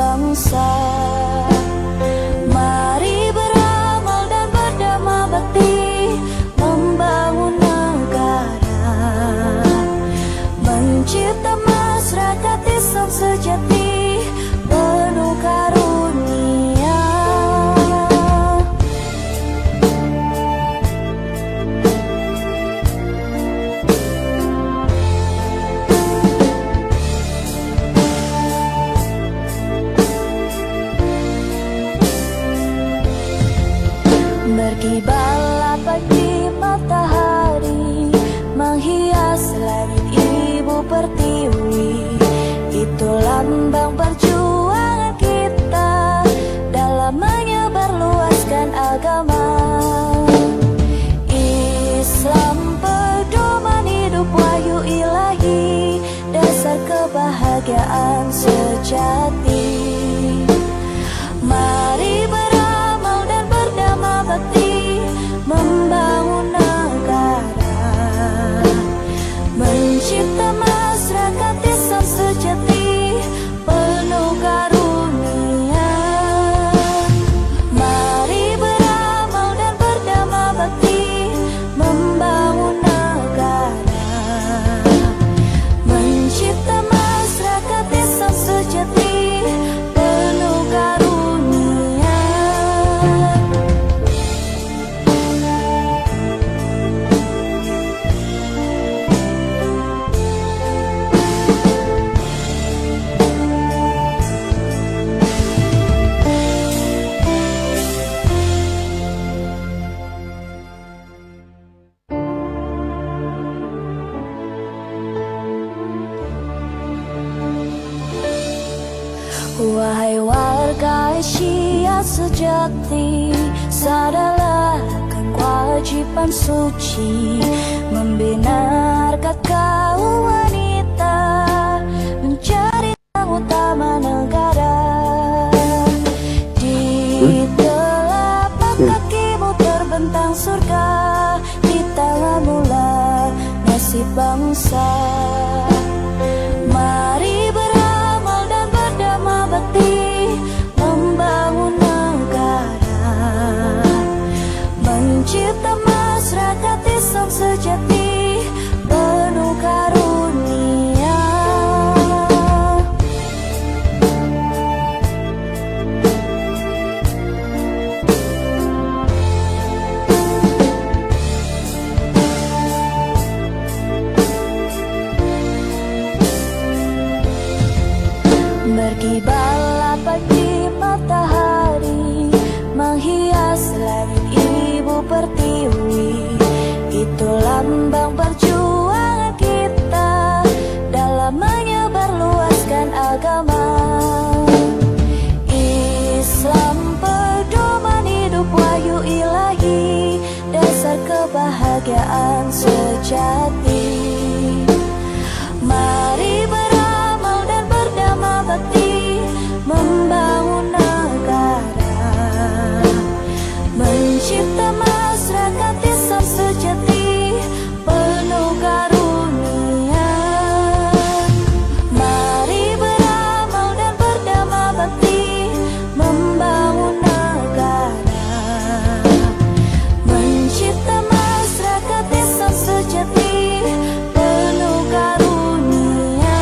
bangsa. Mari beramal dan berdama bakti, membangun negara, mencipta masyarakat Islam sejati, penuh karunia. Berkibarlah pagi matahari, menghias langit Ibu Pertiwi. Itu lambang perjuangan kita dalam menyebarluaskan agama Islam, pedoman hidup wahyu ilahi, dasar kebahagiaan sejati. Mari beramal dan berdama bakti, membangun negara, mencipta masyarakat Islam sejati, penuh karunia. Mari beramal dan berdama bakti, membangun negara, mencipta masyarakat Islam sejati, penuh karunia. Wahai warga Asia sejati, sadarlah akan kewajiban suci, membina harkat kaum wanita, mencari yang utama negara. Di telapak kakimu terbentang surga, di tanganmu lah nasib bangsa. Mari beramal dan berdama bakti, membangun negara, mencipta masyarakat Islam sejati, penuh karunia. Berkibarlah pagi matahari, menghias langit Ibu Pertiwi. Itu lambang perjuangan kita dalam menyebarluaskan agama Islam, pedoman hidup wahyu ilahi, dasar kebahagiaan sejati. Mari beramal dan berdama bakti, membangun negara, mencipta masyarakat Islam sejati, penuh karunia. Mari beramal dan berdama bakti, membangun negara, mencipta masyarakat Islam sejati, penuh karunia.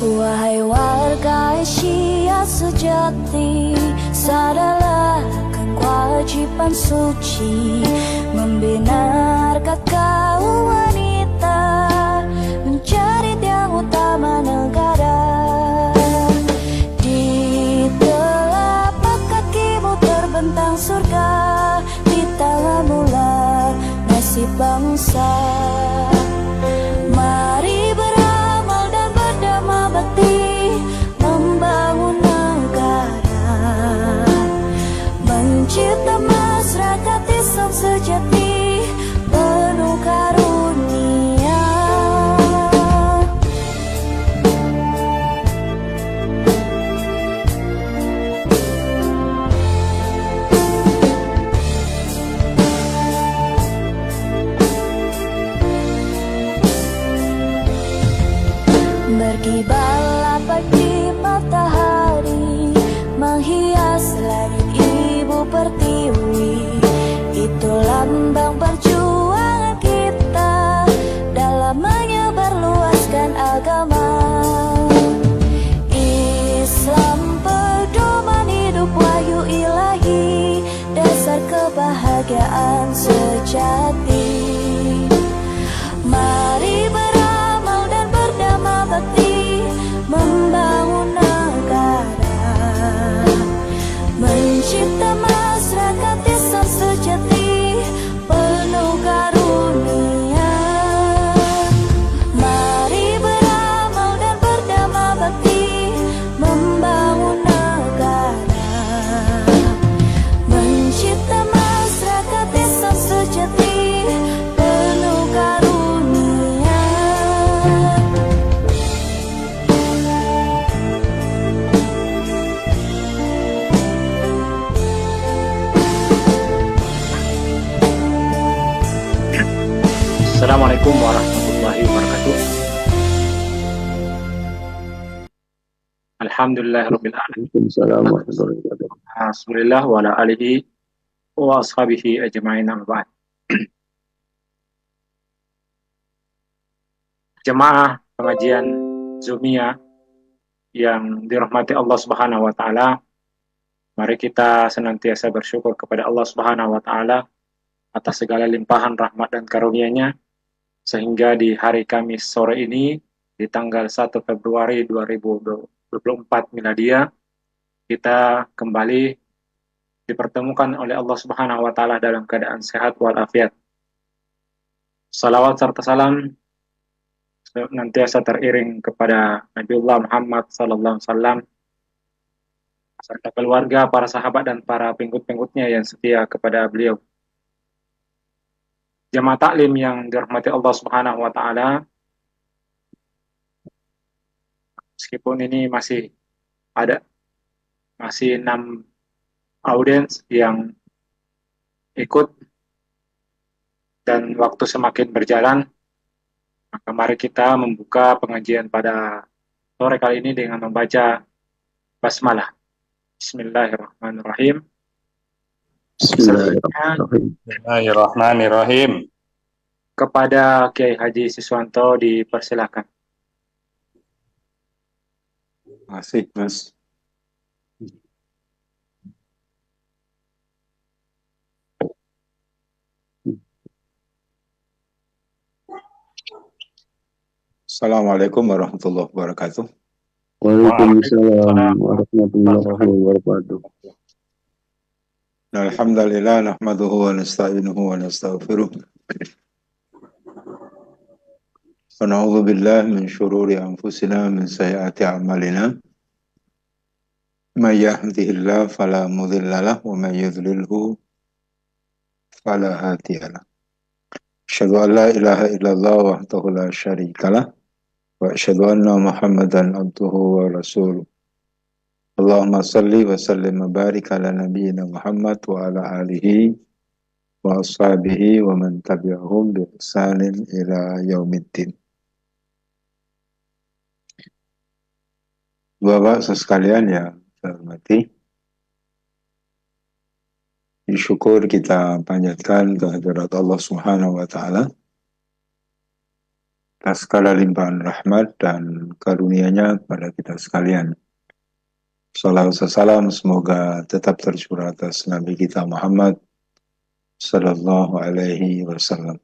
Wahai warga Asia sejati, sadarlah akan kewajiban suci, membina harkat kaum wanita, mencari tiang utama negara. Di telapak kakimu terbentang surga, di tanganmu lah nasib bangsa. Mari beramal dan berdama bakti, membangun negara, mencipta masyarakat Islam sejati penuh karunia. Berkibarlah pagi matahari menghias langit Ibu Pertiwi. Itu lambang perjuangan kita dalam menyebarluaskan agama Islam, pedoman hidup wahyu ilahi, dasar kebahagiaan sejati. Mari beramal dan berdama bakti, membangun negara, mencipta masyarakat Islam sejati penuh karunia. Mari beramal dan berdama bakti, membangun negara, mencipta masyarakat Islam sejati penuh karunia. Assalamualaikum warahmatullahi wabarakatuh. Alhamdulillahirabbil alamin. Waalaikumsalam warahmatullahi wabarakatuh. Alhamdulillah wa ala alihi wa ashabihi ajma'in amma ba'd. Jemaah pengajian Zumiyah yang dirahmati Allah Subhanahu wa taala, mari kita senantiasa bersyukur kepada Allah Subhanahu wa taala atas segala limpahan rahmat dan karunia-Nya, sehingga di hari Kamis sore ini, di tanggal 1 Februari 2024 Miladia, kita kembali dipertemukan oleh Allah Subhanahu wa taala dalam keadaan sehat walafiat. Salawat serta salam senantiasa teriring kepada Nabiullah Muhammad sallallahu alaihi wasallam serta keluarga, para sahabat dan para pengikut-pengikutnya yang setia kepada beliau. Jamaah taklim yang dirahmati Allah Subhanahu wa taala, meskipun ini masih 6 audiens yang ikut dan waktu semakin berjalan, maka mari kita membuka pengajian pada sore kali ini dengan membaca basmalah. Bismillahirrahmanirrahim. Bismillahirrahmanirrahim. Bismillahirrahmanirrahim. Kepada Kiai Haji Siswanto dipersilakan. Asik, Mas. Assalamualaikum warahmatullahi wabarakatuh. Waalaikumsalam warahmatullahi wabarakatuh. Alhamdulillah nahmaduhu wa nasta'inuhu wa nastaghfiruh. Wa na'udzu billahi min syururi anfusina min sayyiati a'malina. May yahdihillahu fala mudilla lahu wa may yudlilhu fala hadiya lahu. Asyhadu an la ilaha illallah wahdahu la syarika lah wa asyhadu anna Muhammadan abduhu wa rasuluh. Allahumma salli wa sallim wa barik ala nabiyyina Muhammad wa ala alihi wa ashabihi wa man tabi'ahum bi ihsanin ila yaumiddin. Bapak sekalian yang saya hormati, syukur kita panjatkan kehadirat Allah Subhanahu wa taala atas segala limpahan rahmat dan karunia-Nya kepada kita sekalian. Salawat salam semoga tetap tercurah atas Nabi kita Muhammad sallallahu alaihi wasallam.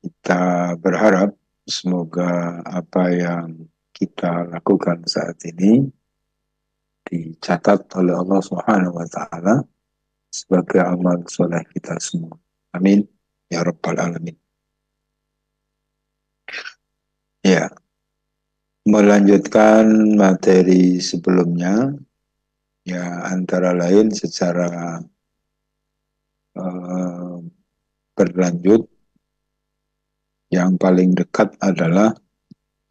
Kita berharap semoga apa yang kita lakukan saat ini dicatat oleh Allah Subhanahu wa taala sebagai amal soleh kita semua. Amin ya rabbal alamin. Ya. Melanjutkan materi sebelumnya, Ya, antara lain secara berlanjut, yang paling dekat adalah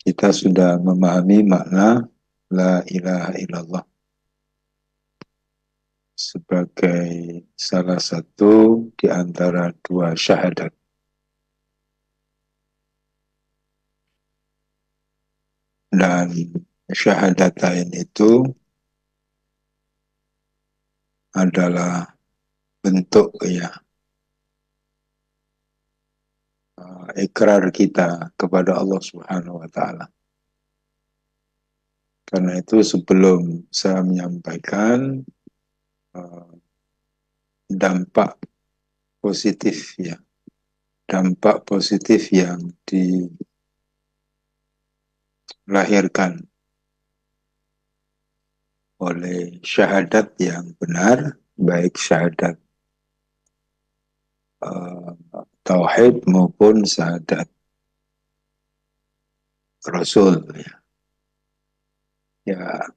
kita sudah memahami makna La ilaha illallah sebagai salah satu di antara dua syahadat. Dan syahadatain itu adalah bentuk ikrar kita kepada Allah Subhanahu wa taala. Karena itu sebelum saya menyampaikan dampak positif dampak positif yang dilahirkan oleh syahadat yang benar, baik syahadat tauhid maupun syahadat Rasul. Ya,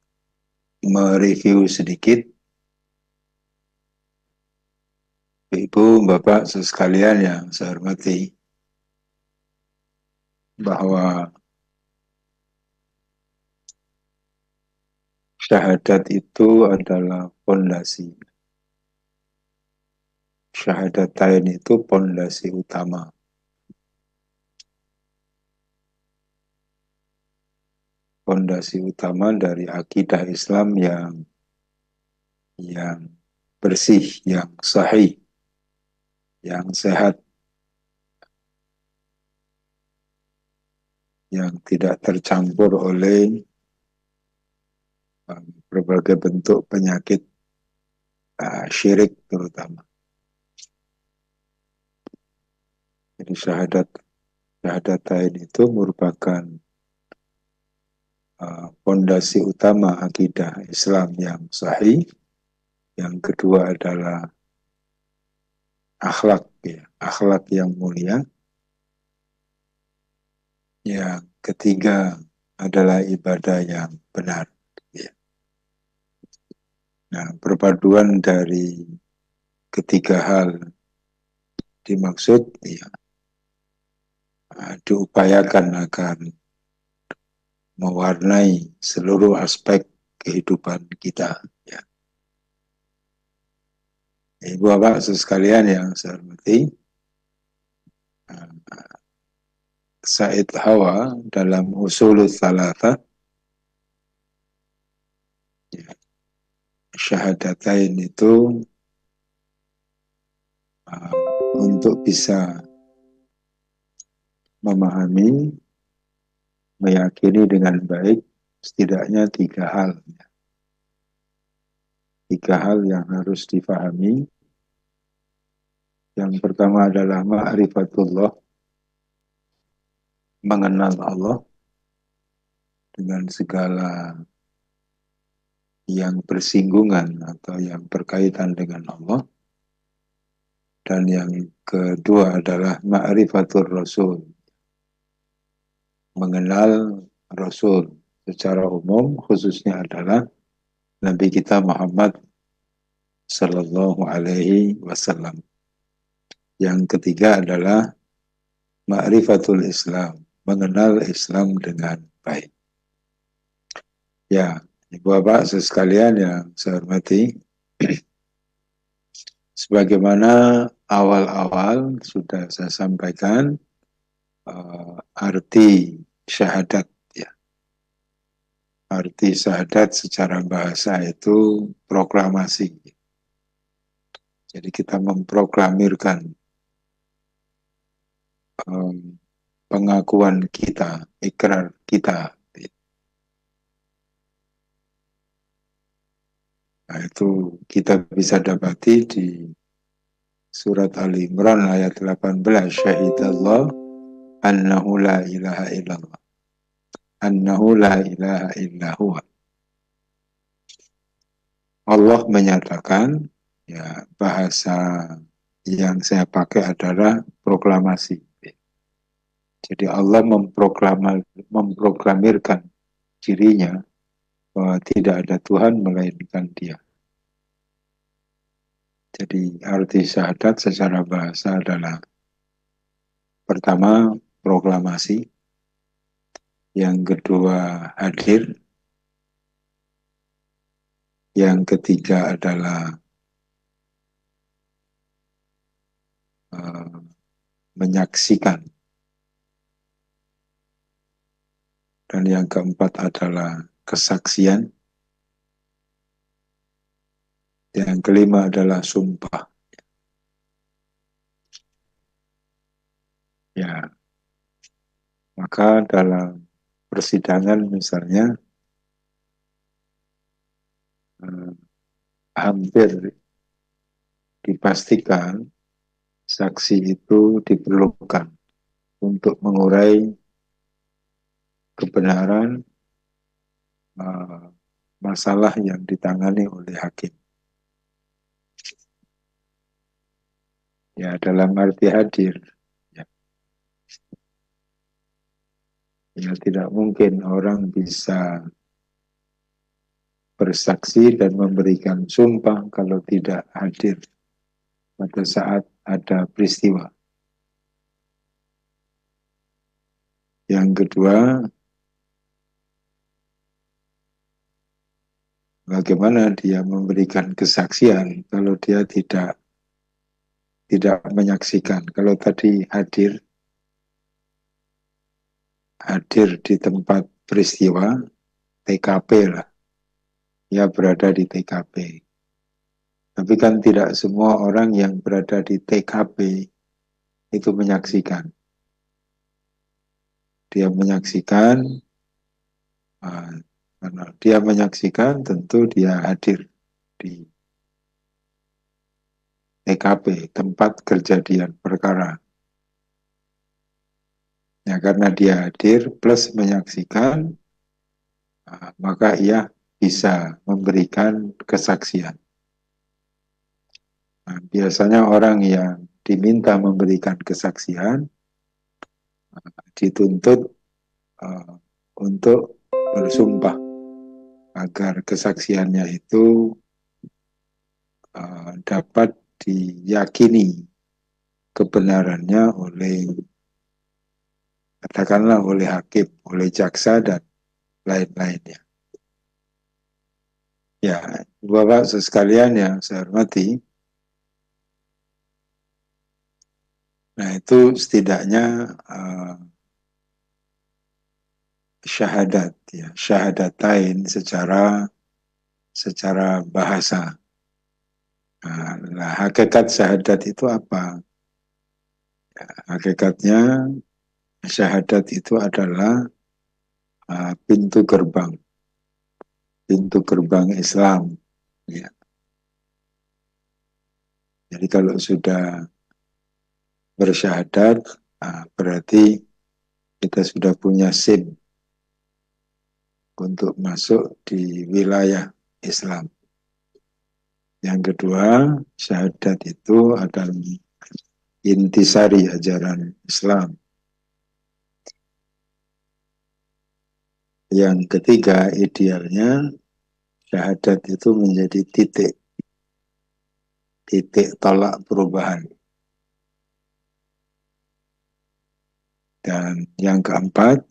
mereview sedikit, Ibu, Bapak, sekalian yang saya hormati, bahwa syahadat itu adalah fondasi. Syahadatain itu fondasi utama. Fondasi utama dari akidah Islam yang bersih, yang sahih, yang sehat, yang tidak tercampur oleh berbagai bentuk penyakit syirik terutama. Jadi syahadatain itu merupakan fondasi utama akidah Islam yang sahih. Yang kedua adalah akhlak, akhlak yang mulia. Yang ketiga adalah ibadah yang benar. Nah, perpaduan dari ketiga hal dimaksud diupayakan agar mewarnai seluruh aspek kehidupan kita. Ibu Bapak sekalian yang saya hormati, Said Hawa dalam Usulul Thalatha, syahadatain itu untuk bisa memahami, meyakini dengan baik setidaknya tiga hal. Tiga hal yang harus difahami. Yang pertama adalah ma'rifatullah, mengenal Allah dengan segala yang bersinggungan atau yang berkaitan dengan Allah. Dan yang kedua adalah ma'rifatul Rasul, mengenal Rasul secara umum, khususnya adalah Nabi kita Muhammad Sallallahu Alaihi Wasallam. Yang ketiga adalah ma'rifatul Islam, mengenal Islam dengan baik. Ya, Ibu Bapak sekalian yang saya hormati, sebagaimana awal-awal sudah saya sampaikan, arti syahadat. Arti syahadat secara bahasa itu proklamasi. Jadi kita memproklamirkan pengakuan kita, ikrar kita. Nah, itu kita bisa dapati di surat Ali Imran ayat 18, syahidallah annahu la ilaha illallah, annahu la ilaha illahu. Allah menyatakan, bahasa yang saya pakai adalah proklamasi. Jadi Allah memproklamirkan dirinya bahwa tidak ada Tuhan melainkan Dia. Jadi arti syahadat secara bahasa adalah pertama proklamasi, yang kedua hadir, yang ketiga adalah menyaksikan, dan yang keempat adalah kesaksian, yang kelima adalah sumpah. Ya, maka dalam persidangan misalnya hampir dipastikan saksi itu diperlukan untuk mengurai kebenaran masalah yang ditangani oleh hakim. Ya, dalam arti hadir. Ya, tidak mungkin orang bisa bersaksi dan memberikan sumpah kalau tidak hadir pada saat ada peristiwa. Yang kedua, bagaimana dia memberikan kesaksian kalau dia tidak menyaksikan. Kalau tadi hadir di tempat peristiwa, TKP lah, dia berada di TKP. Tapi kan tidak semua orang yang berada di TKP itu menyaksikan. Dia menyaksikan, karena dia menyaksikan tentu dia hadir di TKP, tempat kejadian perkara. Ya, karena dia hadir plus menyaksikan, maka ia bisa memberikan kesaksian. Nah, biasanya orang yang diminta memberikan kesaksian dituntut untuk bersumpah agar kesaksiannya itu dapat diyakini kebenarannya oleh, katakanlah oleh hakim, oleh jaksa, dan lain-lainnya. Ya, Bapak sekalian yang saya hormati, nah itu setidaknya syahadat, ya, syahadatain secara bahasa. Nah, hakikat syahadat itu apa? Ya, hakikatnya syahadat itu adalah pintu gerbang Islam. Ya. Jadi kalau sudah bersyahadat, berarti kita sudah punya SIM untuk masuk di wilayah Islam. Yang kedua, syahadat itu adalah intisari ajaran Islam. Yang ketiga, idealnya syahadat itu menjadi titik tolak perubahan. Dan yang keempat,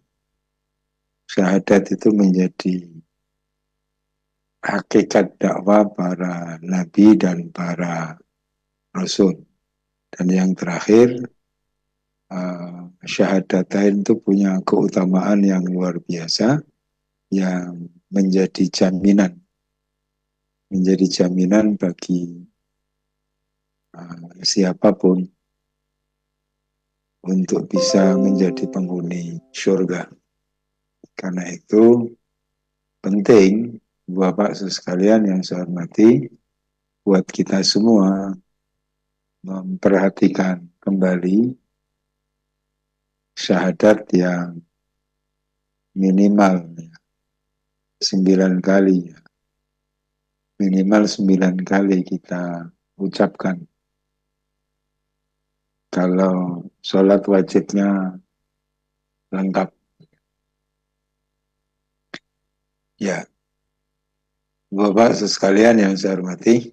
syahadat itu menjadi hakikat dakwah para nabi dan para rasul. Dan yang terakhir, syahadatain itu punya keutamaan yang luar biasa yang menjadi jaminan bagi siapapun untuk bisa menjadi penghuni surga. Karena itu penting, Bapak sekalian yang saya hormati, buat kita semua memperhatikan kembali syahadat yang minimal 9 kali. Minimal 9 kali kita ucapkan. Kalau sholat wajibnya lengkap. Ya, Bapak sekalian yang saya hormati,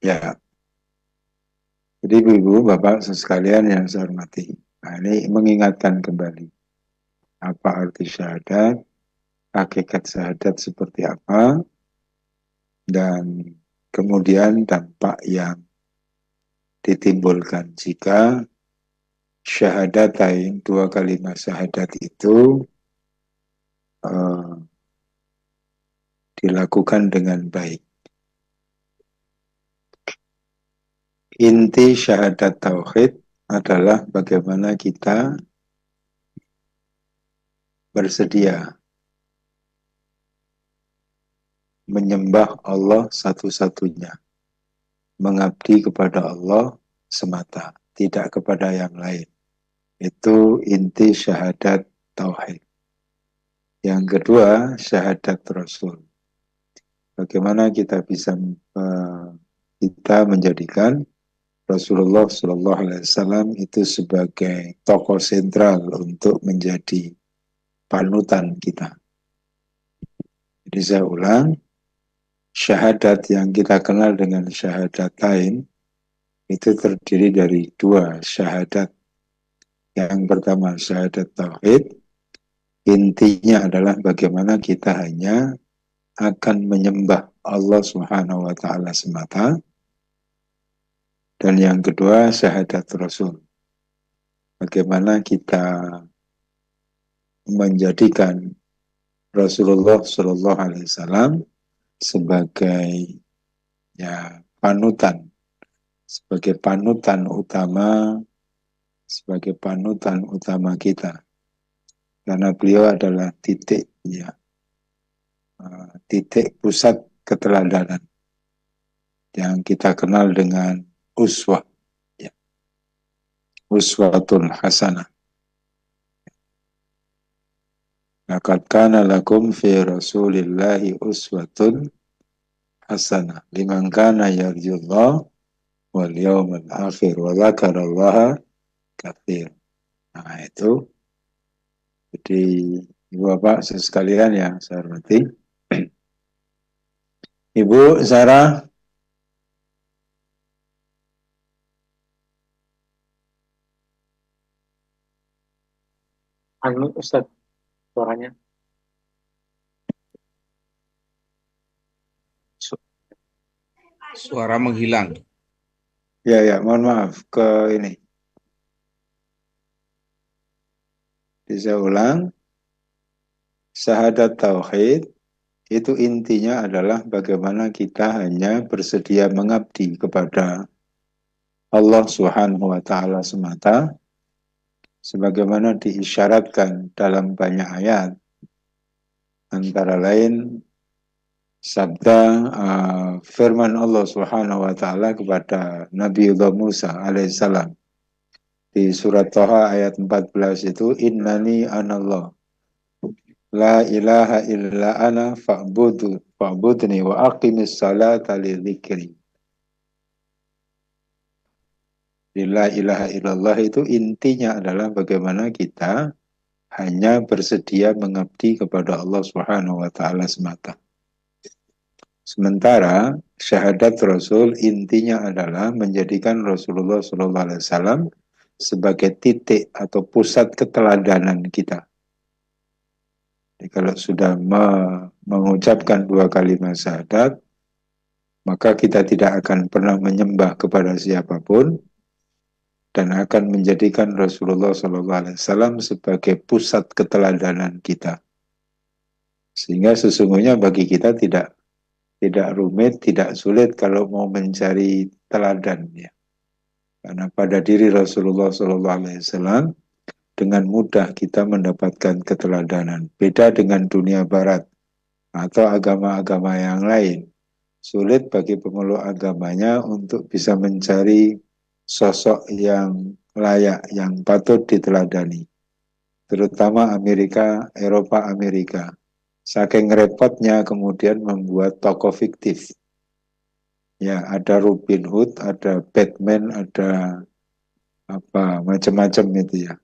Ya, jadi ibu-ibu, bapak sekalian yang saya hormati, nah, ini mengingatkan kembali apa arti syahadat, hakikat syahadat seperti apa, dan kemudian dampak yang ditimbulkan jika syahadatain, dua kalimat syahadat itu dilakukan dengan baik. Inti syahadat tauhid adalah bagaimana kita bersedia menyembah Allah satu-satunya, mengabdi kepada Allah semata, tidak kepada yang lain. Itu inti syahadat tauhid. Yang kedua, syahadat Rasul. Bagaimana kita bisa kita menjadikan Rasulullah Shallallahu Alaihi Wasallam itu sebagai tokoh sentral untuk menjadi panutan kita. Jadi saya ulang, syahadat yang kita kenal dengan syahadatain itu terdiri dari dua syahadat. Yang pertama syahadat tauhid, intinya adalah bagaimana kita hanya akan menyembah Allah Subhanahu wa taala semata. Dan yang kedua syahadat Rasul. Bagaimana kita menjadikan Rasulullah Shallallahu Alaihi Wasallam sebagai panutan, sebagai panutan utama kita, karena beliau adalah titik pusat keteladanan yang kita kenal dengan uswah, uswatul hasanah. Laqad kana lakum fi Rasulillahi uswatun hasanah liman kana yarjullah wal yawmal akhir wa dzakarallaha katsir. Nah, itu jadi Ibu Bapak sekalian yang saya hormati. Ibu Sarah, Unmute Ustaz suaranya. Suara menghilang. ya, mohon maaf ke ini. Bisa ulang. Syahadat tauhid itu intinya adalah bagaimana kita hanya bersedia mengabdi kepada Allah Subhanahu wa taala semata, sebagaimana diisyaratkan dalam banyak ayat, antara lain sabda firman Allah Subhanahu wa taala kepada Nabiullah Musa alaihissalam di surat Thaha ayat 14 itu, innani anallah la ilaha illa ana fa'budni wa aqimis salata li dzikri. La ilaha illallah itu intinya adalah bagaimana kita hanya bersedia mengabdi kepada Allah Subhanahu wa taala semata. Sementara syahadat Rasul intinya adalah menjadikan Rasulullah sallallahu alaihi wasallam sebagai titik atau pusat keteladanan kita. Jadi kalau sudah mengucapkan dua kalimat syahadat, maka kita tidak akan pernah menyembah kepada siapapun, dan akan menjadikan Rasulullah SAW sebagai pusat keteladanan kita. Sehingga sesungguhnya bagi kita tidak rumit, tidak sulit kalau mau mencari teladan, ya. Karena pada diri Rasulullah SAW dengan mudah kita mendapatkan keteladanan. Beda dengan dunia barat atau agama-agama yang lain. Sulit bagi pemeluk agamanya untuk bisa mencari sosok yang layak, yang patut diteladani. Terutama Eropa Amerika. Saking repotnya kemudian membuat tokoh fiktif. Ya, ada Robin Hood, ada Batman, ada macam-macam itu ya.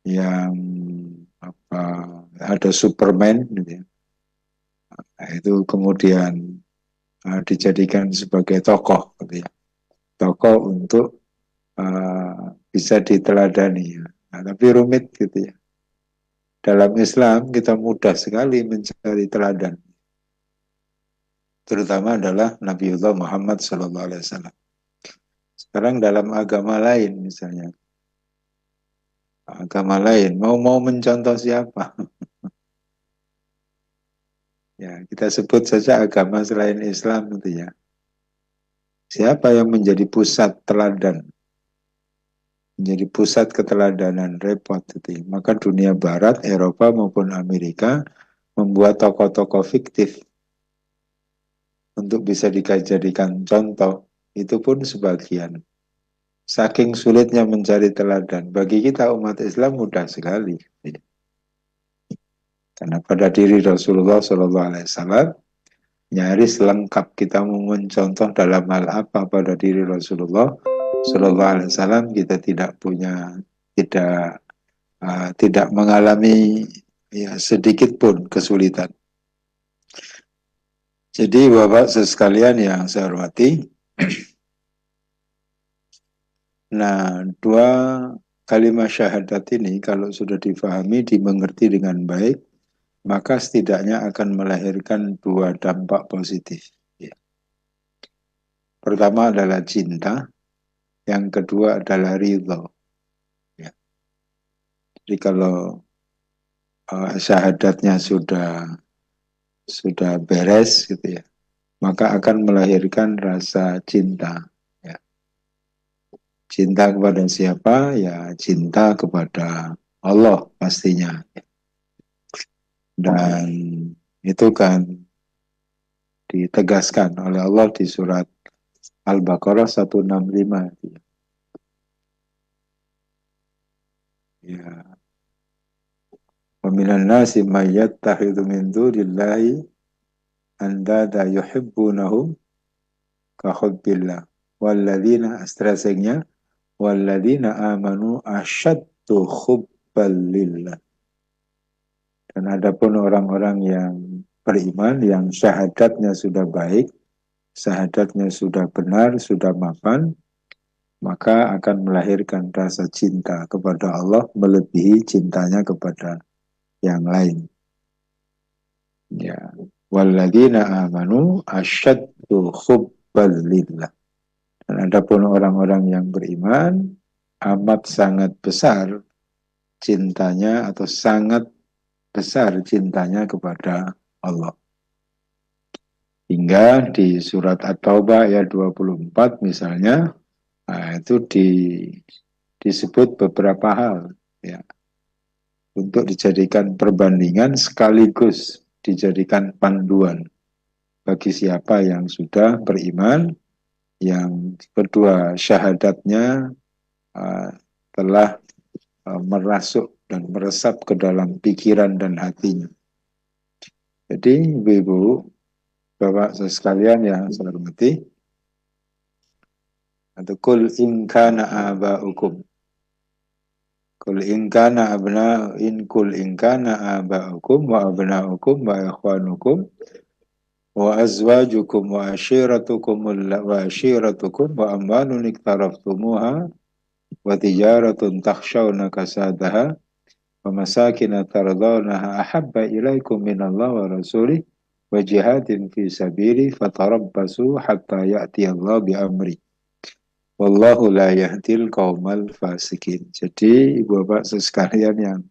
Yang ada Superman gitu ya. Nah, itu kemudian dijadikan sebagai tokoh, gitu ya. Tokoh untuk bisa diteladani. Nah, tapi rumit gitu ya. Dalam Islam kita mudah sekali mencari teladan, terutama adalah Nabiullah Muhammad SAW. Sekarang dalam agama lain misalnya, agama lain mau mencontoh siapa? Ya, kita sebut saja agama selain Islam itu ya. Siapa yang menjadi pusat teladan? Menjadi pusat keteladanan, repot itu ya. Maka dunia barat, Eropa maupun Amerika membuat tokoh-tokoh fiktif untuk bisa dijadikan contoh. Itu pun sebagian. Saking sulitnya mencari teladan, bagi kita umat Islam mudah sekali. Karena pada diri Rasulullah SAW nyaris lengkap. Kita mau mencontoh dalam hal apa pada diri Rasulullah SAW, kita tidak punya, tidak mengalami ya sedikit pun kesulitan. Jadi Bapak sekalian yang saya hormati, nah dua kalimat syahadat ini kalau sudah difahami, dimengerti dengan baik, maka setidaknya akan melahirkan dua dampak positif. Ya. Pertama adalah cinta, yang kedua adalah ridho. Ya. Jadi kalau syahadatnya sudah beres gitu ya, maka akan melahirkan rasa cinta. Ya. Cinta kepada siapa? Ya cinta kepada Allah pastinya. Dan itu kan ditegaskan oleh Allah di surat Al-Baqarah 165. Ya. Wa minan nasi may yattakhidhu min dunillahi andada yuhibbunahum ka hubbillah walladzina astrasenya walladzina amanu asyaddu hubban lillah. Dan adapun orang-orang yang beriman, yang syahadatnya sudah baik, syahadatnya sudah benar, sudah mapan, maka akan melahirkan rasa cinta kepada Allah melebihi cintanya kepada yang lain. Ya, walladzina amanu asyaddu hubban lillah. Dan adapun orang-orang yang beriman amat sangat besar cintanya atau sangat besar cintanya kepada Allah. Hingga di surat At-Taubah ayat 24 misalnya, nah itu disebut beberapa hal ya, untuk dijadikan perbandingan sekaligus dijadikan panduan bagi siapa yang sudah beriman, yang kedua syahadatnya telah merasuk dan meresap ke dalam pikiran dan hatinya. Jadi ibu-ibu, bapak sekalian yang saya hormati, atau kul in kana aba'ukum, kul in kana aba'ukum wa abna'ukum wa ikhwanukum wa azwajukum wa ashiratukum wa amwalun iktaraftumuha wa tijaratun takhshawna kasadaha wa masakin tardawnaha ahabba ilaikum minallah wa rasulih wa jihadin fi sabili fatarabbasu hatta ya'ti Allah bi amri wallahu la yahdil qaumal fasikin. Jadi ibu bapak sekalian yang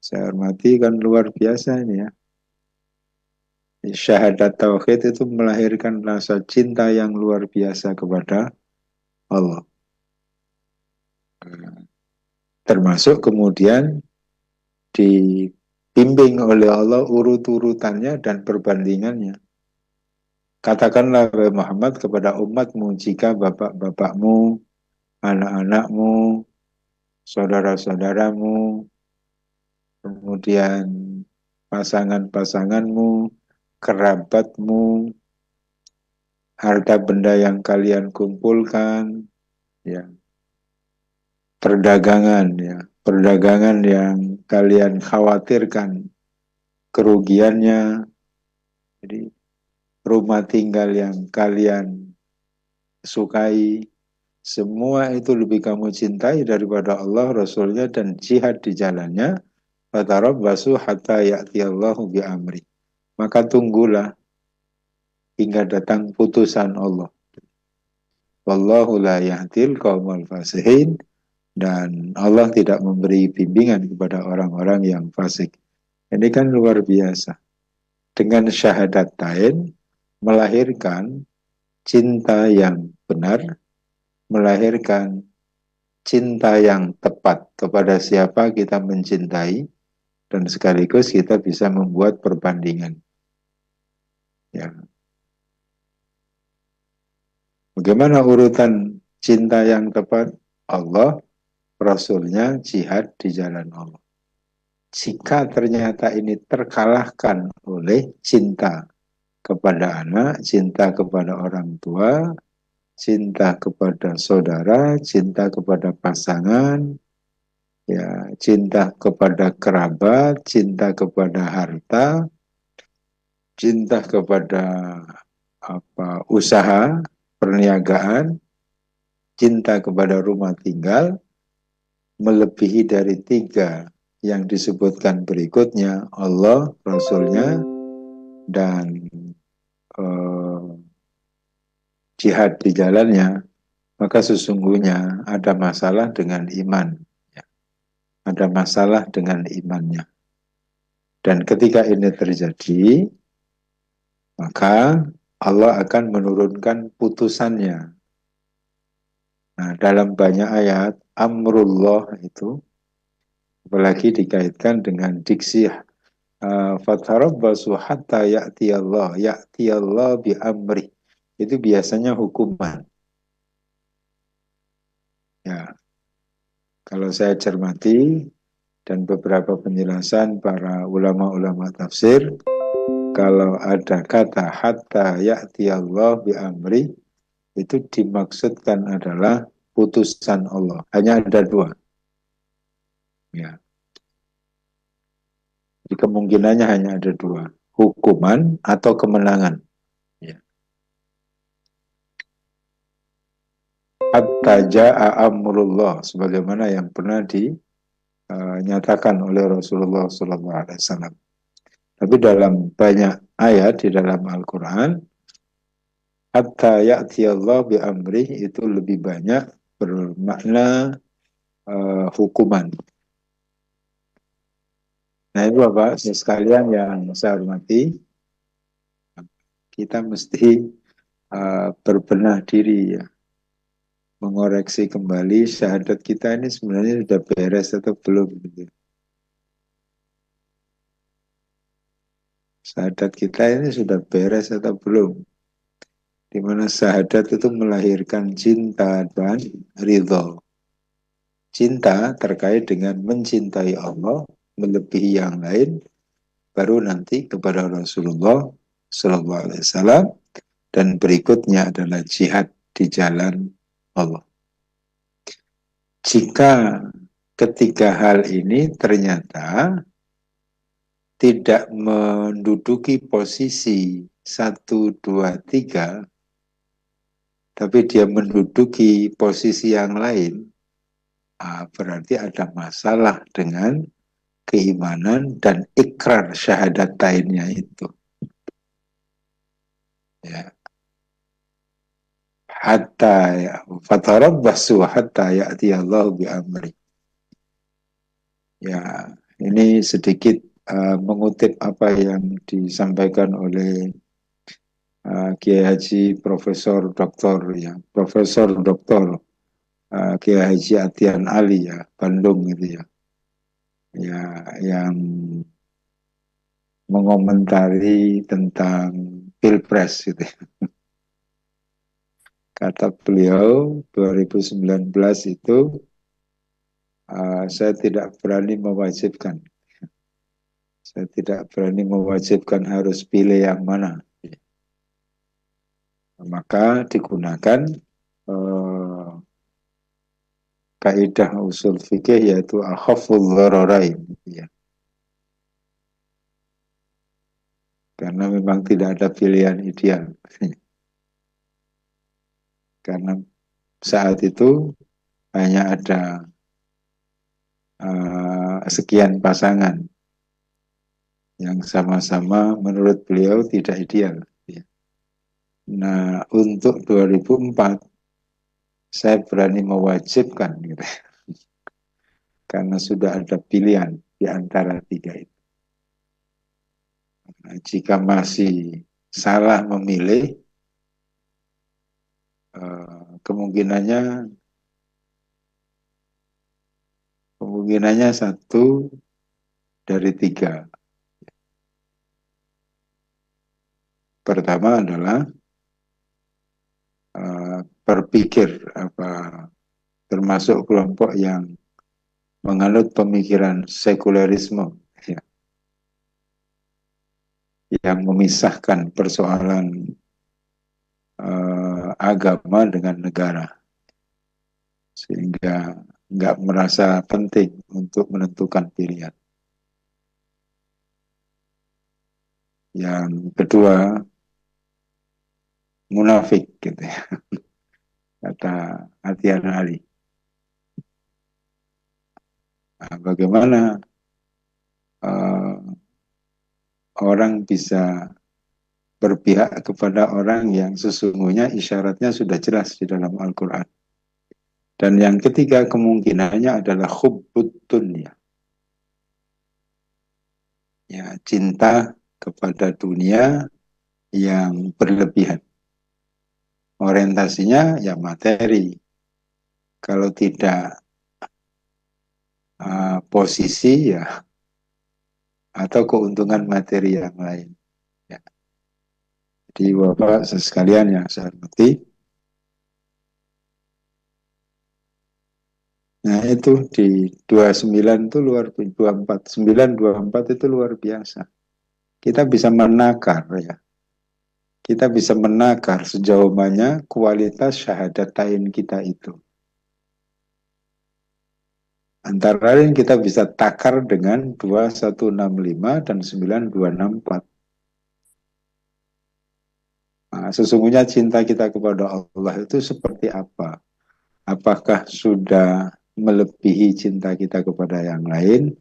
saya hormati, kan luar biasa ini ya. Syahadat tauhid itu melahirkan rasa cinta yang luar biasa kepada Allah. Termasuk kemudian dibimbing oleh Allah urut-urutannya dan perbandingannya. Katakanlah wahai Muhammad kepada umatmu, jika bapak-bapakmu, anak-anakmu, saudara-saudaramu, kemudian pasangan-pasanganmu, kerabatmu, harta benda yang kalian kumpulkan, ya, perdagangan yang kalian khawatirkan kerugiannya. Jadi rumah tinggal yang kalian sukai, semua itu lebih kamu cintai daripada Allah, Rasulnya, dan jihad di jalannya. Fatarabbasu hatta ya'tiyallahu bi'amri. Maka tunggulah hingga datang putusan Allah. Wallahu la yahdil qaumal fasihin. Dan Allah tidak memberi bimbingan kepada orang-orang yang fasik. Ini kan luar biasa. Dengan syahadatain melahirkan cinta yang benar, melahirkan cinta yang tepat kepada siapa kita mencintai, dan sekaligus kita bisa membuat perbandingan. Ya. Bagaimana urutan cinta yang tepat? Allah, Rasulnya, jihad di jalan Allah. Jika ternyata ini terkalahkan oleh cinta kepada anak, cinta kepada orang tua, cinta kepada saudara, cinta kepada pasangan, ya, cinta kepada kerabat, cinta kepada harta, cinta kepada usaha, perniagaan, cinta kepada rumah tinggal, melebihi dari 3 yang disebutkan berikutnya, Allah, Rasulnya, dan jihad di jalannya, maka sesungguhnya ada masalah dengan iman. Ya. Ada masalah dengan imannya. Dan ketika ini terjadi, maka Allah akan menurunkan putusannya. Nah, dalam banyak ayat, amrullah itu, apalagi dikaitkan dengan diksi fatarabbasu hatta ya'tiyallah bi amri. Itu biasanya hukuman. Ya. Kalau saya cermati dan beberapa penjelasan para ulama-ulama tafsir, kalau ada kata hatta ya'tiyallah bi amri, itu dimaksudkan adalah putusan Allah. Hanya ada 2. Ya. Jadi kemungkinannya hanya ada 2. Hukuman atau kemenangan. Ya. Hatta ja'a amrullah, sebagaimana yang pernah dinyatakan oleh Rasulullah SAW. Tapi dalam banyak ayat di dalam Al-Quran, hatta ya'tiyallah bi amrih itu lebih banyak bermakna hukuman. Nah, itu Bapak sekalian yang saya hormati, kita mesti berbenah diri, ya, mengoreksi kembali syahadat kita ini sebenarnya sudah beres atau belum gitu. Syahadat kita ini sudah beres atau belum? Di mana syahadat itu melahirkan cinta dan ridho. Cinta terkait dengan mencintai Allah melebihi yang lain, baru nanti kepada Rasulullah SAW, dan berikutnya adalah jihad di jalan Allah. Jika ketiga hal ini ternyata tidak menduduki posisi 1, 2, 3, tapi dia menduduki posisi yang lain, berarti ada masalah dengan keimanan dan ikrar syahadatainnya itu. Ya. Hatta fatarabbasu hatta ya'tiyallahu bi amri. Ya, ini sedikit mengutip apa yang disampaikan oleh Kiai Haji Profesor Doktor Kiai Haji Atian Ali, ya, Bandung gitu ya. Ya, yang mengomentari tentang Pilpres gitu. Kata beliau 2019 itu saya tidak berani mewajibkan. Saya tidak berani mewajibkan harus pilih yang mana. Maka digunakan kaidah usul fikih, yaitu akhaful dhararain. Ya. karena memang tidak ada pilihan ideal. Karena saat itu hanya ada sekian pasangan yang sama-sama menurut beliau tidak ideal. Nah, untuk 2004 saya berani mewajibkan gitu. Karena sudah ada pilihan di antara tiga itu. Nah, jika masih salah memilih, kemungkinannya satu dari tiga. Pertama adalah berpikir termasuk kelompok yang menganut pemikiran sekulerisme, ya, yang memisahkan persoalan agama dengan negara, sehingga nggak merasa penting untuk menentukan pilihan. Yang kedua, munafik, gitu ya, kata Atiana Ali. Nah, bagaimana orang bisa berpihak kepada orang yang sesungguhnya isyaratnya sudah jelas di dalam Al-Quran. Dan yang ketiga kemungkinannya adalah hubbud dunya. Ya, cinta kepada dunia yang berlebihan. Orientasinya ya materi. Kalau tidak posisi ya atau keuntungan materi yang lain. Ya. Jadi Bapak sekalian yang saya hormati, nah itu di 29 itu luar biasa, 24 itu luar biasa. Kita bisa menakar ya. Kita bisa menakar sejauh mana kualitas syahadatain kita itu. Antara lain kita bisa takar dengan 2165 dan 9264. Nah, sesungguhnya cinta kita kepada Allah itu seperti apa? Apakah sudah melebihi cinta kita kepada yang lain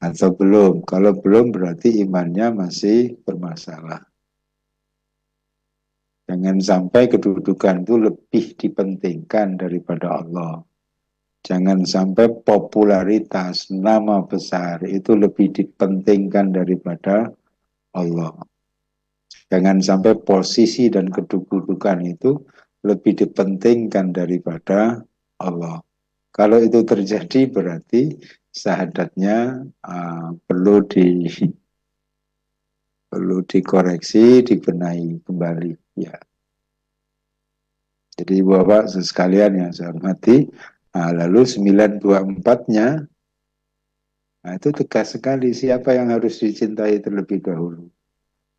atau belum? Kalau belum berarti imannya masih bermasalah. Jangan sampai kedudukan itu lebih dipentingkan daripada Allah. Jangan sampai popularitas, nama besar itu lebih dipentingkan daripada Allah. Jangan sampai posisi dan kedudukan itu lebih dipentingkan daripada Allah. Kalau itu terjadi berarti syahadatnya perlu dikoreksi, dibenahi kembali. Ya. Jadi Bapak sekalian yang saya hormati, lalu 924-nya, nah itu tegas sekali siapa yang harus dicintai terlebih dahulu.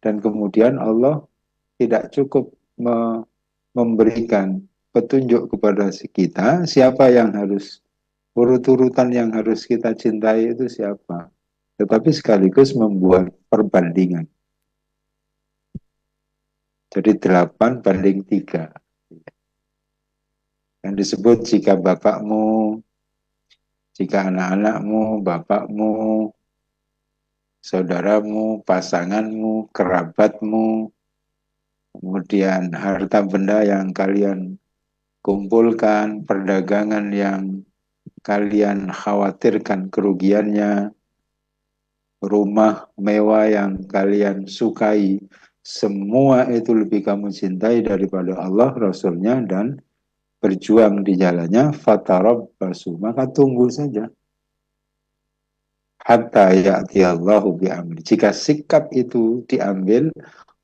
Dan kemudian Allah tidak cukup memberikan petunjuk kepada kita siapa yang harus, urut-urutan yang harus kita cintai itu siapa. Tetapi sekaligus membuat perbandingan. Jadi 8:3. Yang disebut jika bapakmu, jika anak-anakmu, bapakmu, saudaramu, pasanganmu, kerabatmu, kemudian harta benda yang kalian kumpulkan, perdagangan yang kalian khawatirkan kerugiannya, rumah mewah yang kalian sukai, semua itu lebih kamu cintai daripada Allah, Rasulnya, dan berjuang di jalannya, fatarabbasu, maka tunggu saja. Hatta ya'tiyallahu bi'amri. Jika sikap itu diambil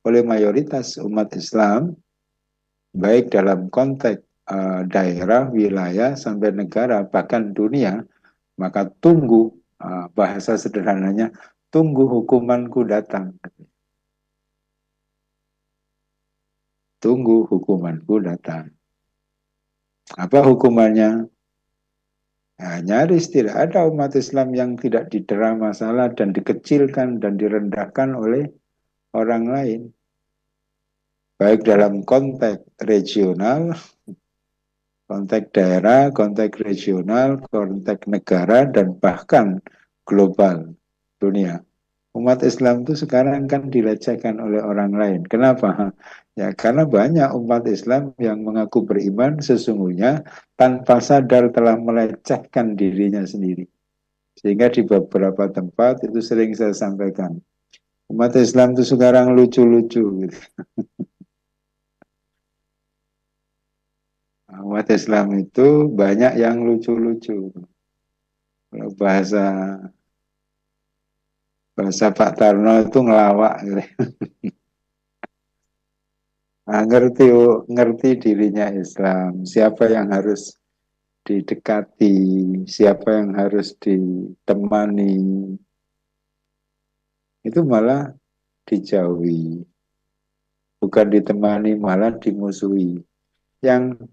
oleh mayoritas umat Islam, baik dalam konteks daerah, wilayah, sampai negara, bahkan dunia, maka tunggu, bahasa sederhananya, tunggu hukumanku datang. Tunggu hukumanku datang. Apa hukumannya? Nah, nyaris tidak ada umat Islam yang tidak didera masalah dan dikecilkan dan direndahkan oleh orang lain, baik dalam konteks regional, konteks daerah, konteks regional, konteks negara, dan bahkan global dunia. Umat Islam itu sekarang kan dilecehkan oleh orang lain. Kenapa? Ya karena banyak umat Islam yang mengaku beriman sesungguhnya tanpa sadar telah melecehkan dirinya sendiri. Sehingga di beberapa tempat itu sering saya sampaikan. Umat Islam itu sekarang lucu-lucu gitu. Umat Islam itu banyak yang lucu-lucu. Kalau bahasa Pak Tarno itu ngelawak gitu. Nah, ngerti dirinya Islam, siapa yang harus didekati, siapa yang harus ditemani, itu malah dijauhi, bukan ditemani malah dimusuhi. Yang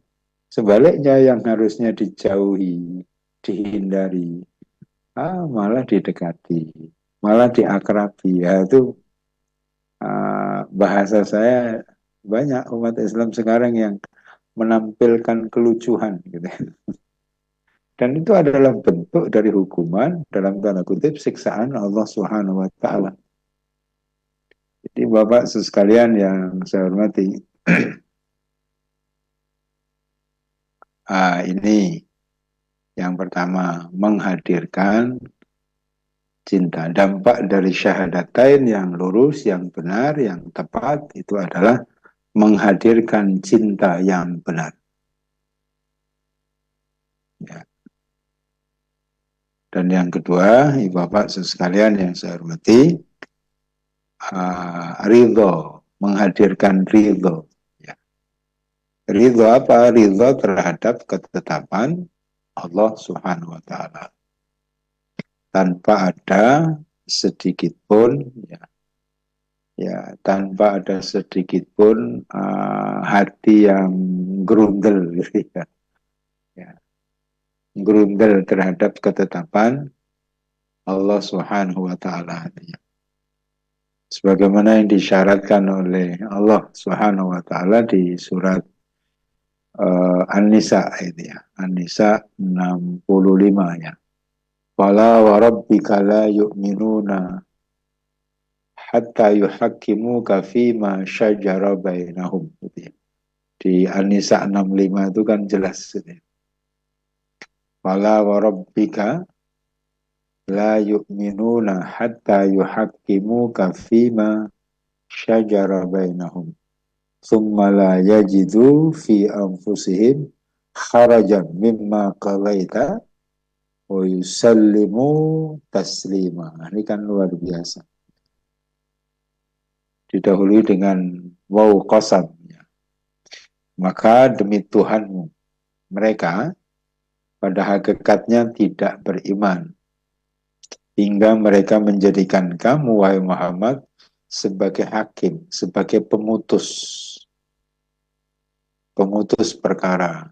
sebaliknya yang harusnya dijauhi, dihindari, malah didekati, malah diakrabi. Ya itu bahasa saya, banyak umat Islam sekarang yang menampilkan kelucuan gitu. Dan itu adalah bentuk dari hukuman dalam tanda kutip siksaan Allah Subhanahu wa taala. Jadi Bapak sekalian yang saya hormati, ini yang pertama, menghadirkan cinta. Dampak dari syahadatain yang lurus, yang benar, yang tepat itu adalah menghadirkan cinta yang benar. Ya. Dan yang kedua, Bapak sekalian yang saya hormati, ridho, menghadirkan ridho. Ya. Ridho apa? Ridho terhadap ketetapan Allah Subhanahu wa taala. Tanpa ada sedikit pun tanpa ada sedikit pun hati yang gerundel gitu ya. Gerundel terhadap ketetapan Allah Subhanahu wa taala. Sebagaimana yang disyaratkan oleh Allah Subhanahu wa taala di surat An-Nisa itu ya. An-Nisa 65 ya. Fala wa rabbika la yu'minuna hatta yuhakkimuka fima syajara bainahum. Di An-Nisa 65 itu kan jelas. Fala wa rabbika la yu'minuna hatta yuhakkimuka fima syajara bainahum. Thumma la yajidu fi anfusihim kharajan mimma qalaita wa yusallimu taslima. Ini kan luar biasa. Didahului dengan waw qasam. Maka demi Tuhanmu, mereka pada hakikatnya tidak beriman hingga mereka menjadikan kamu, wahai Muhammad, sebagai hakim, sebagai pemutus perkara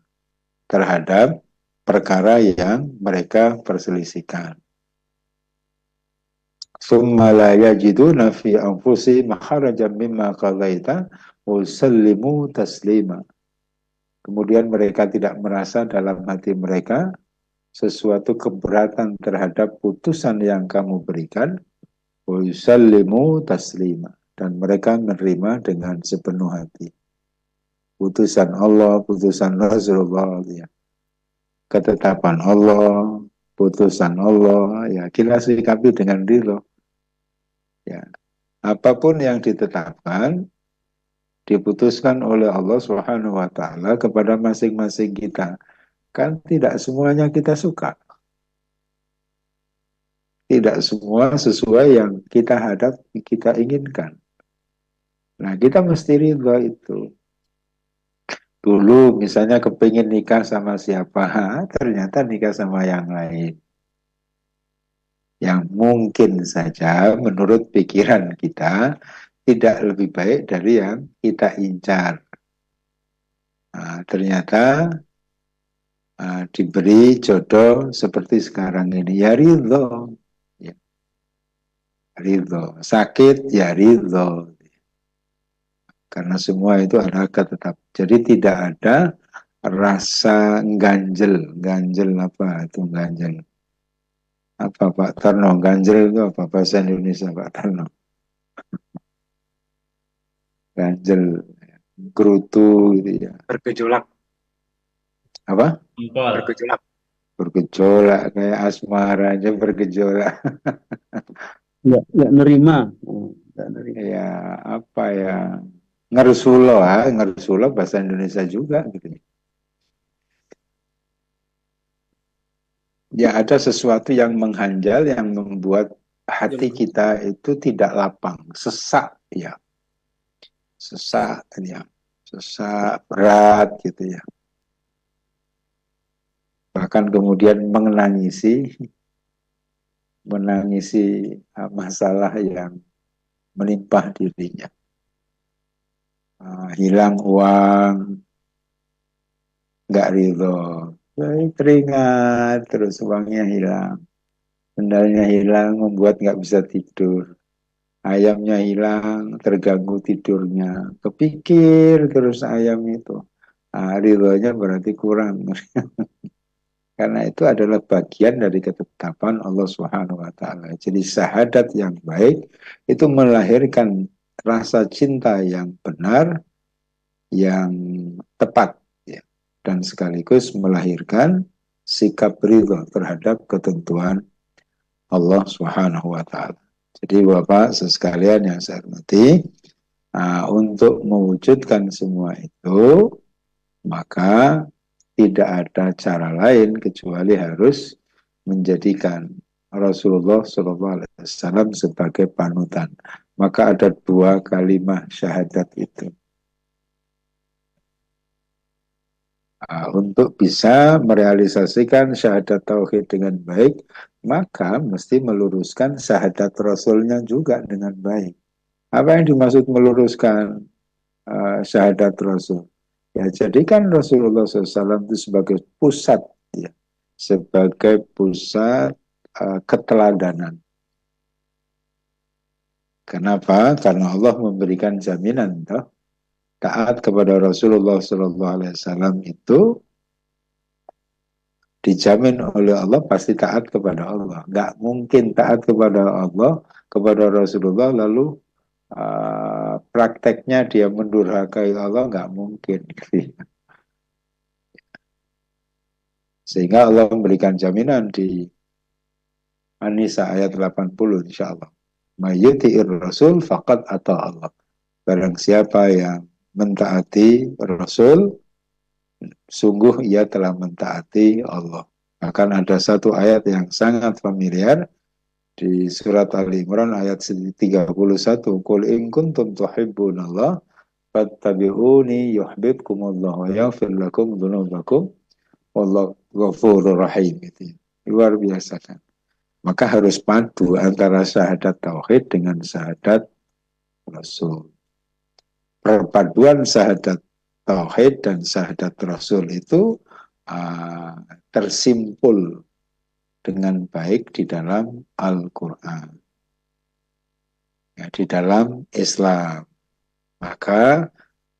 terhadap perkara yang mereka perselisihkan. Summa la yajiduna fi anfusihim kharajan mimma qadaita wa yusallimu taslima. Kemudian mereka tidak merasa dalam hati mereka sesuatu keberatan terhadap putusan yang kamu berikan, wa yusallimu taslima, dan mereka menerima dengan sepenuh hati. Putusan Allah, putusan Rasulullah, ya. Ketetapan Allah, putusan Allah, ya kita sikapi dengan ridho. Ya. Apapun yang ditetapkan, diputuskan oleh Allah Subhanahu wa taala kepada masing-masing kita. Kan tidak semuanya kita suka. Tidak semua sesuai yang kita hadapi, kita inginkan. Nah, kita mesti ridho itu. Dulu misalnya kepingin nikah sama siapa, ternyata nikah sama yang lain. Yang mungkin saja menurut pikiran kita tidak lebih baik dari yang kita incar. Nah, ternyata diberi jodoh seperti sekarang ini, ya ridho. Ya. Ridho. Sakit, ya ridho. karena semua itu adalah ketetapan. Jadi tidak ada rasa ganjel. Ganjel apa itu ganjel? Apa Pak Tarno? Ganjel itu apa bahasa Indonesia Pak Tarno? Ganjel, gerutu gitu ya. Bergejolak, Apa? Jempol. bergejolak. Bergejolak kayak asmaranya bergejolak. Nggak nerima. Nggak nerima. Ya apa ya? Ngersulo, ngersulo bahasa Indonesia juga gitu. Ya ada sesuatu yang menghanjal yang membuat hati kita itu tidak lapang, sesak ya. Sesak ya. Sesak berat gitu ya. Bahkan kemudian menangisi masalah yang melimpah dirinya. Hilang uang, nggak ridho, teringat terus uangnya hilang, sendalnya hilang membuat nggak bisa tidur, ayamnya hilang terganggu tidurnya, kepikir terus ayam itu, ridhonya berarti kurang. Karena itu adalah bagian dari ketetapan Allah Subhanahu wa Ta'ala. Jadi syahadat yang baik itu melahirkan rasa cinta yang benar, yang tepat, ya. Dan sekaligus melahirkan sikap ridho terhadap ketentuan Allah Subhanahu wa Ta'ala. Jadi Bapak sekalian yang saya hormati, untuk mewujudkan semua itu, maka tidak ada cara lain kecuali harus menjadikan Rasulullah SAW sebagai panutan. Maka ada 2 kalimat syahadat itu. Untuk bisa merealisasikan syahadat tauhid dengan baik, maka mesti meluruskan syahadat Rasulnya juga dengan baik. Apa yang dimaksud meluruskan syahadat Rasul? Ya, jadikan Rasulullah SAW itu sebagai pusat, ya, sebagai pusat keteladanan. Kenapa? Karena Allah memberikan jaminan, toh, taat kepada Rasulullah SAW itu dijamin oleh Allah pasti taat kepada Allah. Nggak mungkin taat kepada Allah, kepada Rasulullah, lalu prakteknya dia mendurhakai Allah, nggak mungkin. Sehingga Allah memberikan jaminan di An-Nisa ayat 80 insya Allah. Mayyuti'ir Rasul faqad ata Allah. Barang siapa yang mentaati Rasul, sungguh ia telah mentaati Allah. Bahkan ada satu ayat yang sangat familiar di surat Ali Imran ayat 31. Qul in kuntum tuhibbunallah fattabi'uni yuhibbukumullah wa yaghfir lakum dzunubakum wallahu ghafurur rahim. Itu luar biasa kan. Maka harus padu antara syahadat tauhid dengan syahadat Rasul. Perpaduan syahadat tauhid dan syahadat Rasul itu tersimpul dengan baik di dalam Al-Quran, ya, di dalam Islam. Maka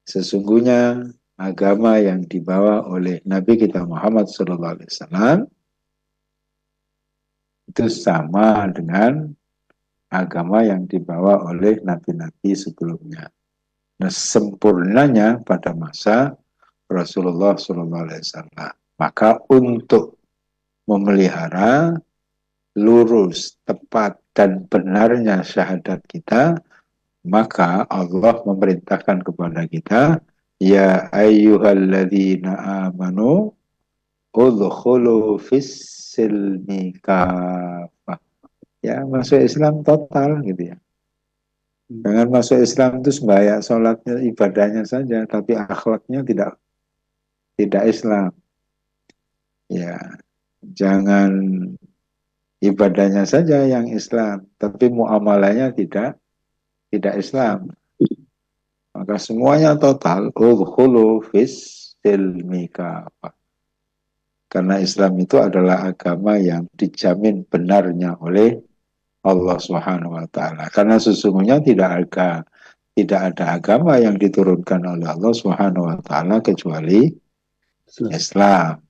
sesungguhnya agama yang dibawa oleh Nabi kita Muhammad SAW itu sama dengan agama yang dibawa oleh nabi-nabi sebelumnya. Nah, sempurnanya pada masa Rasulullah SAW. Maka untuk memelihara lurus, tepat, dan benarnya syahadat kita, maka Allah memerintahkan kepada kita, ya ayyuhalladzina amanu udkhulu fis-silmi kafah. Ya, masuk Islam total gitu ya. Jangan masuk Islam itu sembahyang, sholatnya, ibadahnya saja, tapi akhlaknya tidak Islam. Ya, jangan ibadahnya saja yang Islam, tapi muamalahnya tidak Islam. Maka semuanya total, udkhulu fis-silmi kafah. Karena Islam itu adalah agama yang dijamin benarnya oleh Allah Subhanahu wa Ta'ala. Karena sesungguhnya tidak tidak ada agama yang diturunkan oleh Allah Subhanahu wa taala kecuali Islam.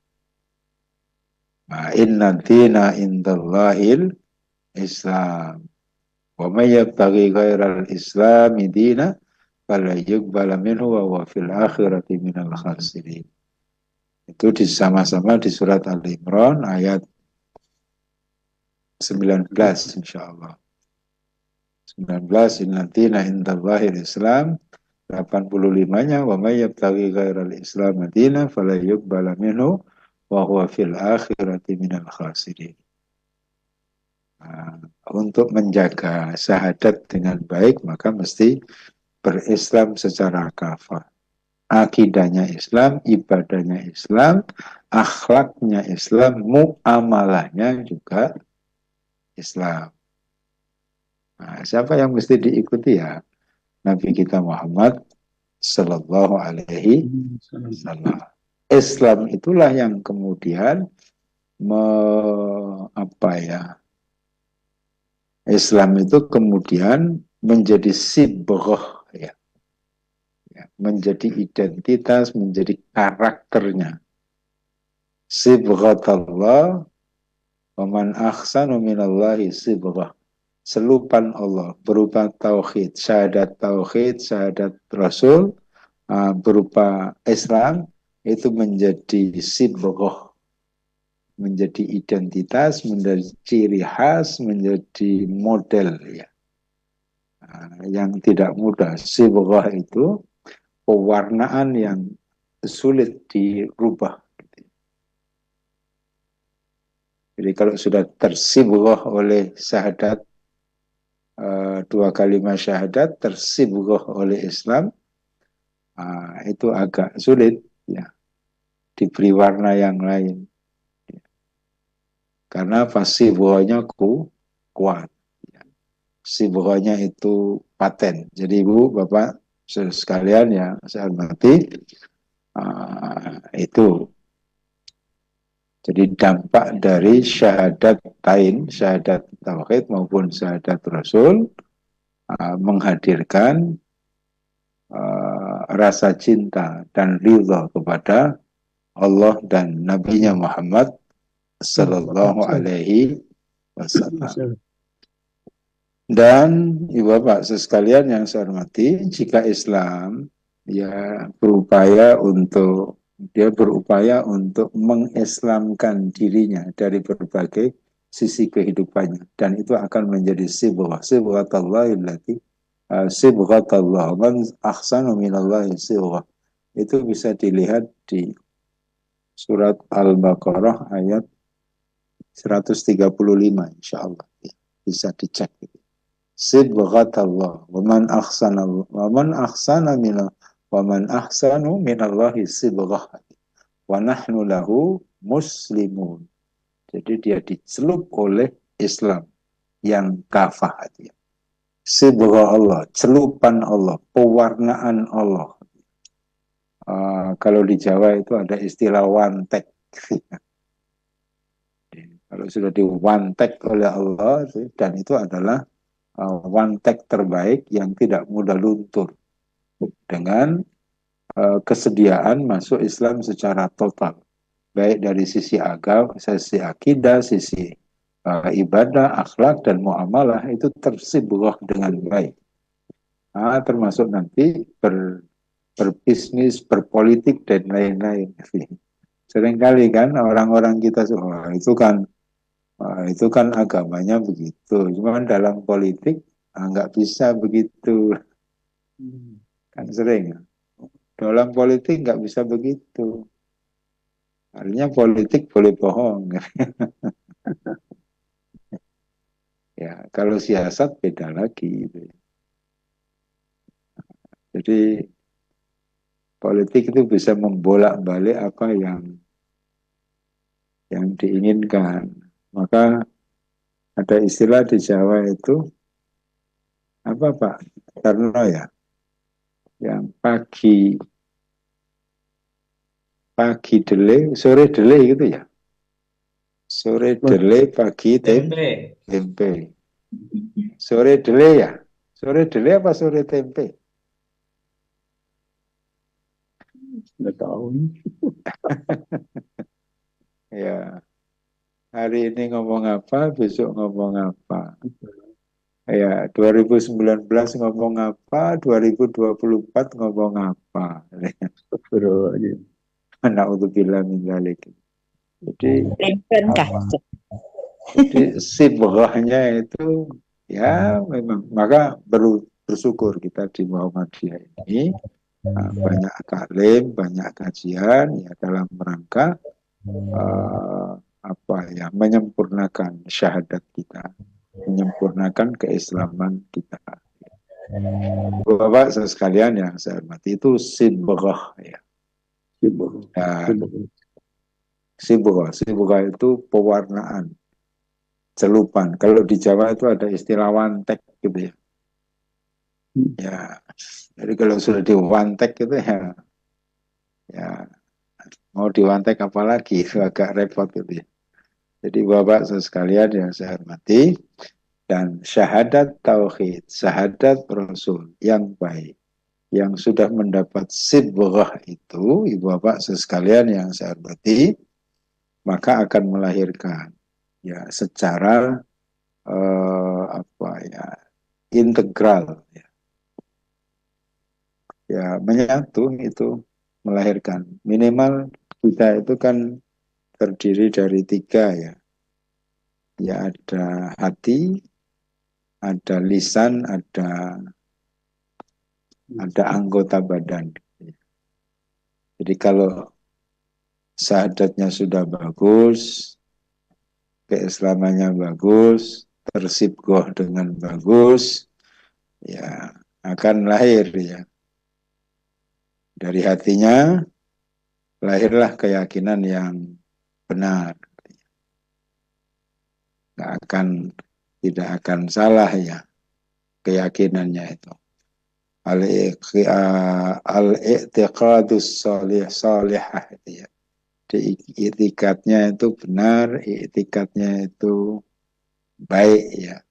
Inna dina indallahil Islam. Wa may yabtaghi ghairal islami dina fala yuqbala minhu wa huwa fil akhirati minal khasirin. Itu sama-sama di surat Al-Imran ayat 19 insyaallah. 19 inna dina indallahil Islam, 85-nya wa may yabtaghi ghairal islam dina fala yuqbala minhu wa huwa fil akhirati minal khasirin. Untuk menjaga syahadat dengan baik maka mesti berislam secara kafah. Akidahnya Islam, ibadahnya Islam, akhlaknya Islam, muamalahnya juga Islam. Siapa yang mesti diikuti ya? Nabi kita Muhammad Sallallahu Alaihi Wasallam. Islam itulah yang kemudian Islam itu kemudian menjadi sibghah, ya, menjadi identitas, menjadi karakternya. Sibghatallah wa man ahsanu minallahi sibghah. Selupan Allah berupa tauhid, syahadat Rasul, berupa Islam, itu menjadi sibghah, menjadi identitas, menjadi ciri khas, menjadi model, ya. Yang tidak mudah. Sibghah itu pewarnaan yang sulit dirubah. Jadi kalau sudah tersibghah oleh syahadat, dua kalimat syahadat, tersibghah oleh Islam, itu agak sulit, ya, diberi warna yang lain. Karena sibghahnya kuat. Sibghahnya itu paten. Jadi Ibu, Bapak, sekalian ya, saya hormati, itu. Jadi dampak dari syahadat tauhid maupun syahadat Rasul menghadirkan rasa cinta dan ridha kepada Allah dan Nabi-Nya Muhammad Sallallahu Alaihi Wasallam. Dan Ibu Bapak sekalian yang saya hormati, jika Islam berupaya untuk mengislamkan dirinya dari berbagai sisi kehidupannya, dan itu akan menjadi sibghatallah man ahsanu minallahi sibghah. Itu bisa dilihat di surat Al-Baqarah ayat 135 insyaallah, bisa dicek. Sibghatallah wa man ahsanu minallahi sibghah wa nahnu lahu muslimun. Jadi dia dicelup oleh Islam yang kafah. Sibghah Allah, celupan Allah, pewarnaan Allah. Kalau di Jawa itu ada istilah wantek. Kalau sudah diwantek oleh Allah, dan itu adalah wantek terbaik yang tidak mudah luntur, dengan kesediaan masuk Islam secara total, baik dari sisi agama, sisi akidah, sisi ibadah, akhlak, dan muamalah, itu tersibghah dengan baik. Termasuk nanti berbisnis, berpolitik, dan lain-lain. Seringkali kan orang-orang kita, itu kan agamanya begitu, cuma dalam politik nggak bisa begitu. Kan sering, dalam politik nggak bisa begitu. Artinya politik boleh bohong. Ya, kalau siasat beda lagi. Jadi politik itu bisa membolak-balik apa yang diinginkan. Maka ada istilah di Jawa itu apa Pak Tarno ya, yang pagi dele, sore dele gitu ya. Sore dele, pagi tempe. Sore dele ya. Sore dele apa sore tempe? Nggak tahu nih. Ya, hari ini ngomong apa, besok ngomong apa. Ya, 2019 ngomong apa, 2024 ngomong apa. Astagfirullahaladzim. Na'udzubillah min dzalik. Jadi Lempen kah? apa? Jadi sibrahnya itu ya memang maka bersyukur kita di Muhammadiyah ini banyak taklim, banyak kajian ya dalam rangka apa ya menyempurnakan syahadat kita, menyempurnakan keislaman kita. Bapak sekalian yang saya hormati itu sibrah ya. Sibuk. Ya, Sibuk. sibrah itu pewarnaan, celupan. Kalau di Jawa itu ada istilah wantek gitu ya. Ya, jadi kalau sudah diwantek gitu ya, ya mau diwantek apalagi itu agak repot gitu ya. Jadi Bapak sekalian yang saya hormati dan syahadat tauhid, syahadat Rasul yang baik, yang sudah mendapat sibrah itu, ibu bapak sekalian yang saya hormati, maka akan melahirkan ya secara apa ya integral ya, ya menyatu itu melahirkan minimal kita itu kan terdiri dari tiga ya, ya ada hati, ada lisan, ada anggota badan. Jadi kalau syahadatnya sudah bagus, keislamannya bagus, tersibgoh dengan bagus, ya akan lahir ya. Dari hatinya lahirlah keyakinan yang benar. Tidak akan salah ya keyakinannya itu. Al-i'tiqadus salihah itu ya. Itikadnya itu benar, itikadnya itu baik ya.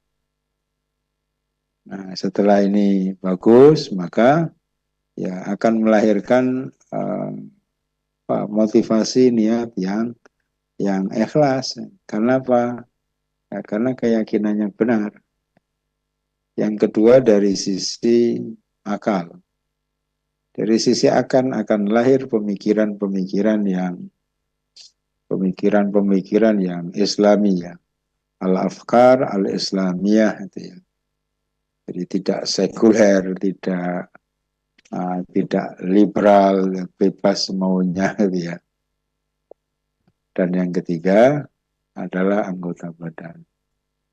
Nah, setelah ini bagus, maka ya akan melahirkan motivasi niat yang ikhlas. Karena apa? Ya, karena keyakinannya benar. Yang kedua dari sisi akal. Dari sisi akan lahir pemikiran-pemikiran yang Islami ya. Al-afkar al-islamiyah itu ya. Jadi tidak sekuler, tidak liberal, bebas maunya gitu ya. Dan yang ketiga adalah anggota badan.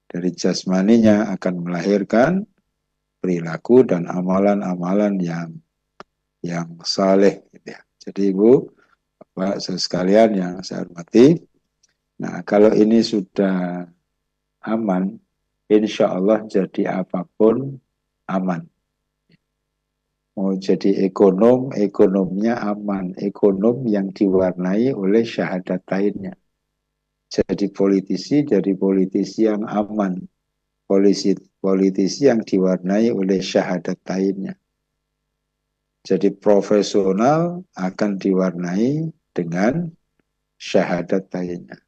Dari jasmaninya akan melahirkan perilaku dan amalan-amalan yang saleh gitu ya. Jadi Ibu, Bapak sekalian yang saya hormati, nah kalau ini sudah aman, insya Allah jadi apapun aman. Mau jadi ekonomnya aman. Ekonom yang diwarnai oleh syahadatainnya. Jadi politisi yang aman. Politisi yang diwarnai oleh syahadatainnya. Jadi profesional akan diwarnai dengan syahadatainnya.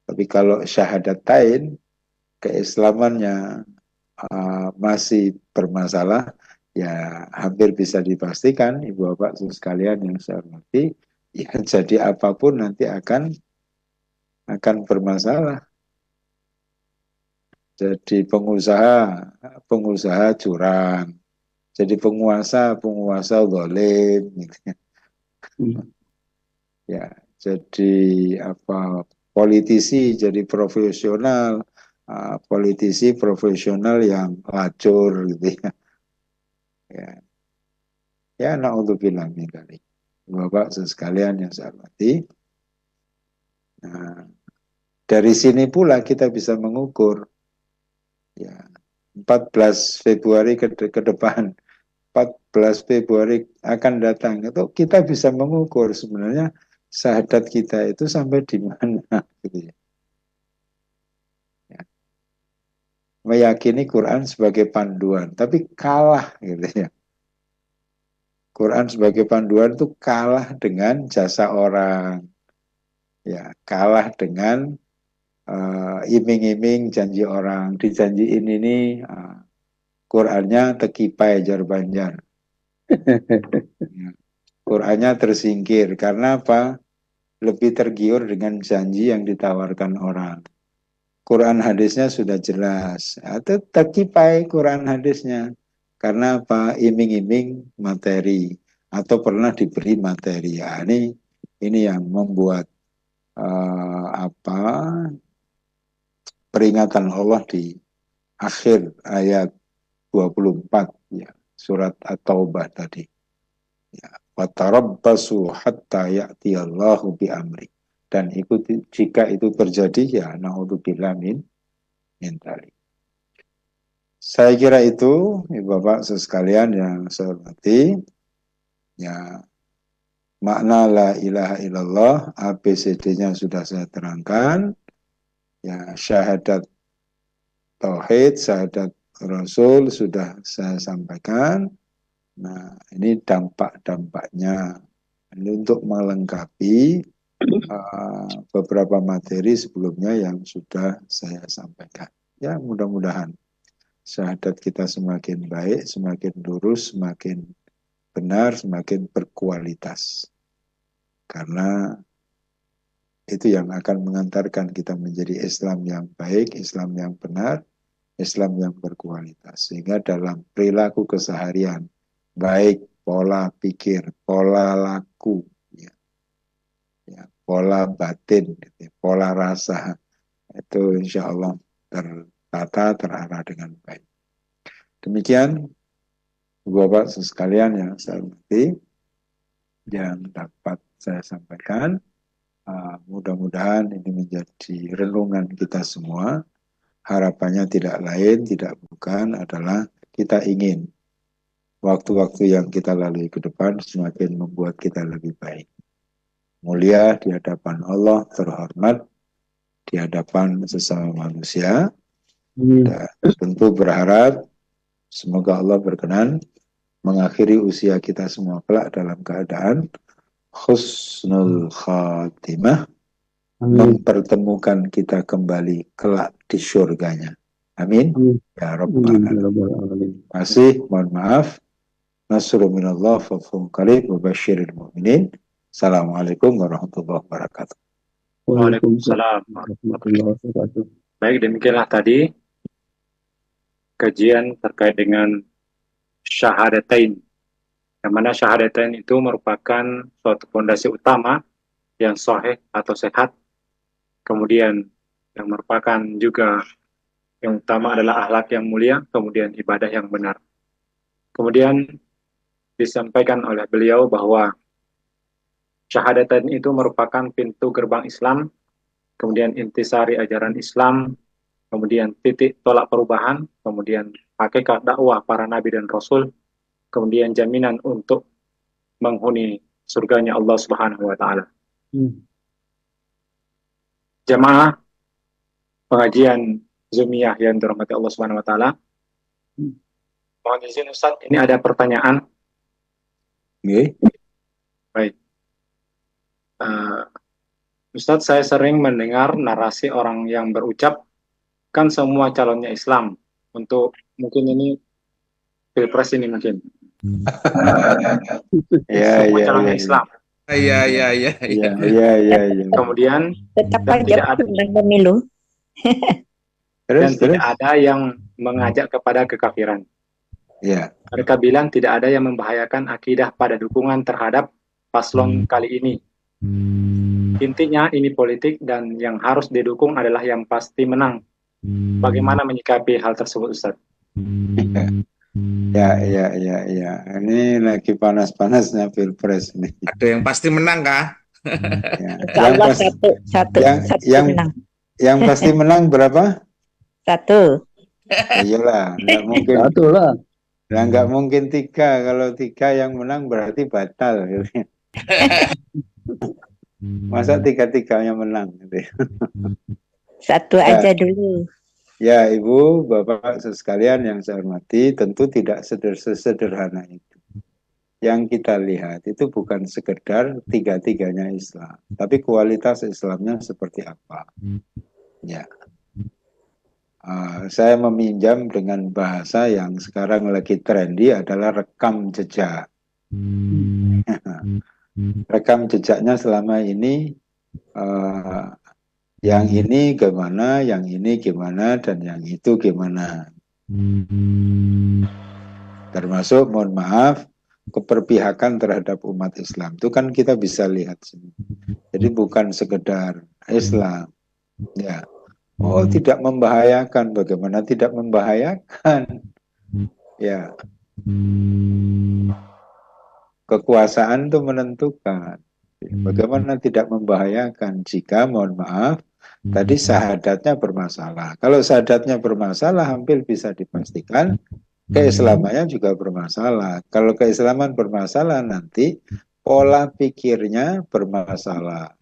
Tapi kalau syahadatain, keislamannya masih bermasalah, ya hampir bisa dipastikan ibu bapak sekalian yang saya hormati, ya jadi apapun nanti akan bermasalah. Jadi pengusaha curang, jadi penguasa zalim, gitu. Ya, jadi apa politisi jadi profesional, politisi profesional yang lacur gitu ya. Ya, na'udzubillah min dzalik. Bapak sekalian yang saya hormati. Nah, dari sini pula kita bisa mengukur ya 14 Februari ke depan, 14 Februari akan datang, itu kita bisa mengukur sebenarnya syahadat kita itu sampai di mana gitu ya. Ya. Meyakini Quran sebagai panduan, tapi kalah gitu ya. Quran sebagai panduan itu kalah dengan jasa orang, ya, kalah dengan iming-iming janji orang. Dijanjiin ini Qurannya tekipai jar banjar. Ya. Qurannya tersingkir karena apa? Lebih tergiur dengan janji yang ditawarkan orang. Quran hadisnya sudah jelas, atau terkipai Quran hadisnya karena apa? Iming-iming materi atau pernah diberi materi. Ya, ini yang membuat peringatan Allah di akhir ayat 24 ya, surat At-Taubah tadi. Ya, watarabbasu hatta ya'tiyallahu bi amri. Dan ikuti, jika itu terjadi ya naudzubillah min tali. Saya kira itu Ibu Bapak sekalian yang saya hormati, ya, makna la ilaha illallah ABCD-nya sudah saya terangkan, ya, syahadat tauhid, syahadat Rasul sudah saya sampaikan. Nah, ini dampak-dampaknya. Ini untuk melengkapi beberapa materi sebelumnya yang sudah saya sampaikan. Ya, mudah-mudahan syahadat kita semakin baik, semakin lurus, semakin benar, semakin berkualitas. Karena itu yang akan mengantarkan kita menjadi Islam yang baik, Islam yang benar, Islam yang berkualitas. Sehingga dalam perilaku keseharian, baik pola pikir, pola laku, ya, pola batin, pola rasa, itu insya Allah tertata, terarah dengan baik. Demikian, Bapak sekalian yang saya hormati, yang dapat saya sampaikan. Mudah-mudahan ini menjadi renungan kita semua. Harapannya tidak lain, tidak bukan adalah kita ingin waktu-waktu yang kita lalui ke depan semakin membuat kita lebih baik. Mulia di hadapan Allah, terhormat di hadapan sesama manusia. Dan tentu berharap semoga Allah berkenan mengakhiri usia kita semua kelak dalam keadaan husnul khatimah, mempertemukan kita kembali kelak di surganya. Amin. Ya Rabbal Alamin. Masih, mohon maaf. Nasrul minallah wa fadlun qarib wa basyiril mu'minin. Assalamualaikum warahmatullahi wabarakatuh. Waalaikumsalam warahmatullahi wabarakatuh. Baik, demikianlah tadi kajian terkait dengan syahadatain. Yang mana syahadatain itu merupakan suatu fondasi utama yang sahih atau sehat. Kemudian yang merupakan juga yang utama adalah akhlak yang mulia, kemudian ibadah yang benar. Kemudian disampaikan oleh beliau bahwa syahadatain itu merupakan pintu gerbang Islam, kemudian intisari ajaran Islam, kemudian titik tolak perubahan, kemudian hakikat dakwah para nabi dan rasul, kemudian jaminan untuk menghuni surganya Allah Subhanahu wa taala. Jamaah pengajian Zumiyah yang dirahmati Allah Subhanahu wa taala. Mohon izin Ustaz, ini ada pertanyaan. Baik. Ustaz, saya sering mendengar narasi orang yang berucap kan semua calonnya Islam. Untuk mungkin ini Pilpres ini mungkin. Semua calonnya Islam. Iya. Kemudian Tetap dan aja tidak ada, menang pemilu. dan tidak ada yang mengajak kepada kekafiran. Ya. Mereka bilang tidak ada yang membahayakan akidah pada dukungan terhadap paslon kali ini. Intinya ini politik dan yang harus didukung adalah yang pasti menang. Bagaimana menyikapi hal tersebut, Ustaz? Ya. Ini lagi panas-panasnya Pilpres nih. Ada yang pasti menang kah? Ya. Allah satu menang. Yang pasti menang berapa? Satu. Iyalah, nggak mungkin. Satu lah. Nah, nggak mungkin 3. Kalau 3 yang menang berarti batal. Masa 3-3-nya menang? Satu aja dulu. Ya, Ibu, Bapak sekalian yang saya hormati, tentu tidak sesederhana itu. yang kita lihat itu bukan sekedar tiga-tiganya Islam, tapi kualitas Islamnya seperti apa. Ya, saya meminjam dengan bahasa yang sekarang lagi trendy adalah rekam jejak. Rekam jejaknya selama ini, yang ini gimana, yang ini gimana, dan yang itu gimana. Termasuk, mohon maaf, keperpihakan terhadap umat Islam itu kan kita bisa lihat semua. Jadi bukan sekedar Islam, ya. Oh, tidak membahayakan. Bagaimana tidak membahayakan? Ya, kekuasaan itu menentukan. Bagaimana tidak membahayakan jika, mohon maaf, tadi syahadatnya bermasalah. Kalau syahadatnya bermasalah, hampir bisa dipastikan keislamannya juga bermasalah. Kalau keislaman bermasalah, nanti pola pikirnya bermasalah,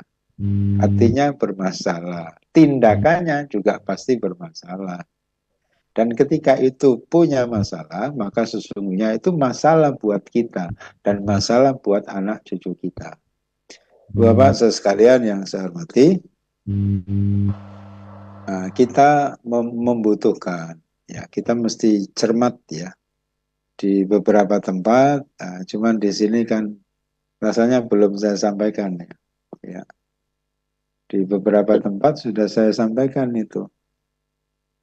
hatinya bermasalah, tindakannya juga pasti bermasalah. Dan ketika itu punya masalah, maka sesungguhnya itu masalah buat kita dan masalah buat anak cucu kita. Bapak sekalian yang saya hormati, kita membutuhkan, ya, kita mesti cermat ya di beberapa tempat. Cuman di sini kan rasanya belum saya sampaikan ya. Di beberapa tempat sudah saya sampaikan itu,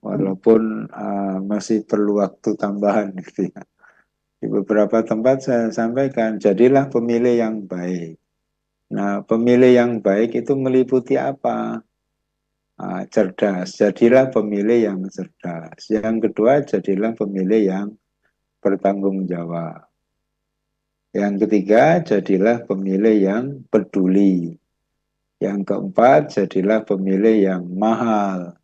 walaupun masih perlu waktu tambahan gitu ya. Di beberapa tempat saya sampaikan, jadilah pemilih yang baik. Nah, pemilih yang baik itu meliputi apa? Cerdas, jadilah pemilih yang cerdas. Yang kedua, jadilah pemilih yang bertanggung jawab. Yang ketiga, jadilah pemilih yang peduli. Yang keempat, jadilah pemilih yang mahal.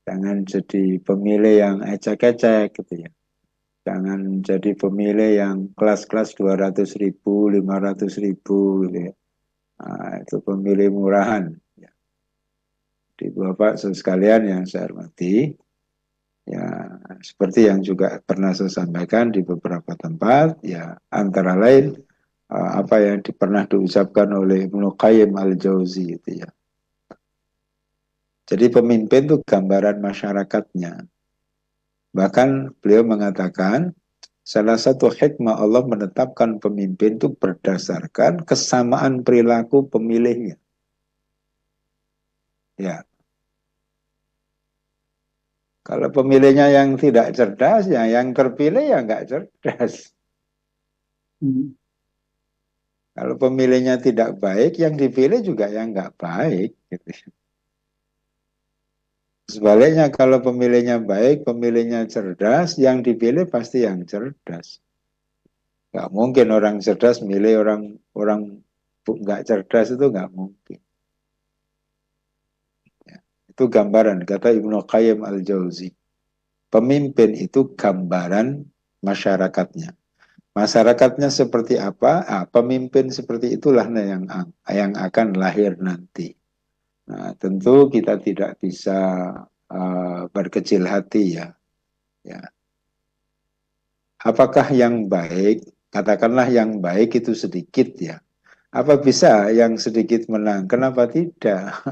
Jangan jadi pemilih yang ecek-ecek gitu ya. Jangan jadi pemilih yang kelas-kelas 200.000, 500.000 gitu ya. Itu pemilih murahan. Di Bapak sekalian yang saya hormati, ya seperti yang juga pernah saya sampaikan di beberapa tempat, ya antara lain apa yang pernah diucapkan oleh Ibnu Qayyim al-Jauzi itu ya. Jadi pemimpin itu gambaran masyarakatnya. Bahkan beliau mengatakan salah satu hikmah Allah menetapkan pemimpin itu berdasarkan kesamaan perilaku pemilihnya. Ya. Kalau pemilihnya yang tidak cerdas, ya yang terpilih ya nggak cerdas. Kalau pemilihnya tidak baik, yang dipilih juga yang nggak baik. Gitu. Sebaliknya kalau pemilihnya baik, pemilihnya cerdas, yang dipilih pasti yang cerdas. Nggak mungkin orang cerdas milih orang nggak cerdas, itu nggak mungkin. Ya, itu gambaran, kata Ibnu Qayyim al-Jauzi. Pemimpin itu gambaran masyarakatnya. Masyarakatnya seperti apa? Pemimpin seperti itulah yang akan lahir nanti. Nah, tentu kita tidak bisa berkecil hati ya. Apakah yang baik? Katakanlah yang baik itu sedikit ya. Apa bisa yang sedikit menang? Kenapa tidak?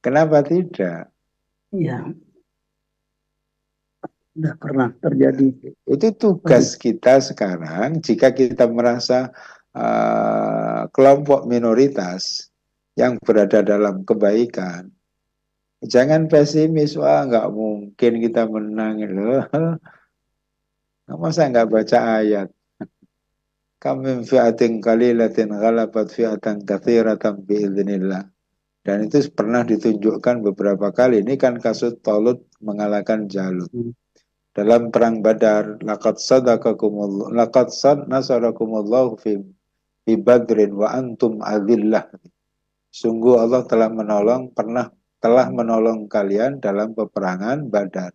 Kenapa tidak? Iya. Sudah pernah terjadi. Itu tugas kita sekarang. Jika kita merasa kelompok minoritas yang berada dalam kebaikan, jangan pesimis. Wah, nggak mungkin kita menang loh. Masa nggak baca ayat? Kam min fi'atin qalilatin ghalabat fi'atan katsiratan biidznillah. Dan itu pernah ditunjukkan beberapa kali. Ini kan kasus Talut mengalahkan Jalut. Dalam perang Badar, laqad nasarakumullahu fi Badrin wa antum adillah. Sungguh Allah telah menolong kalian dalam peperangan Badar.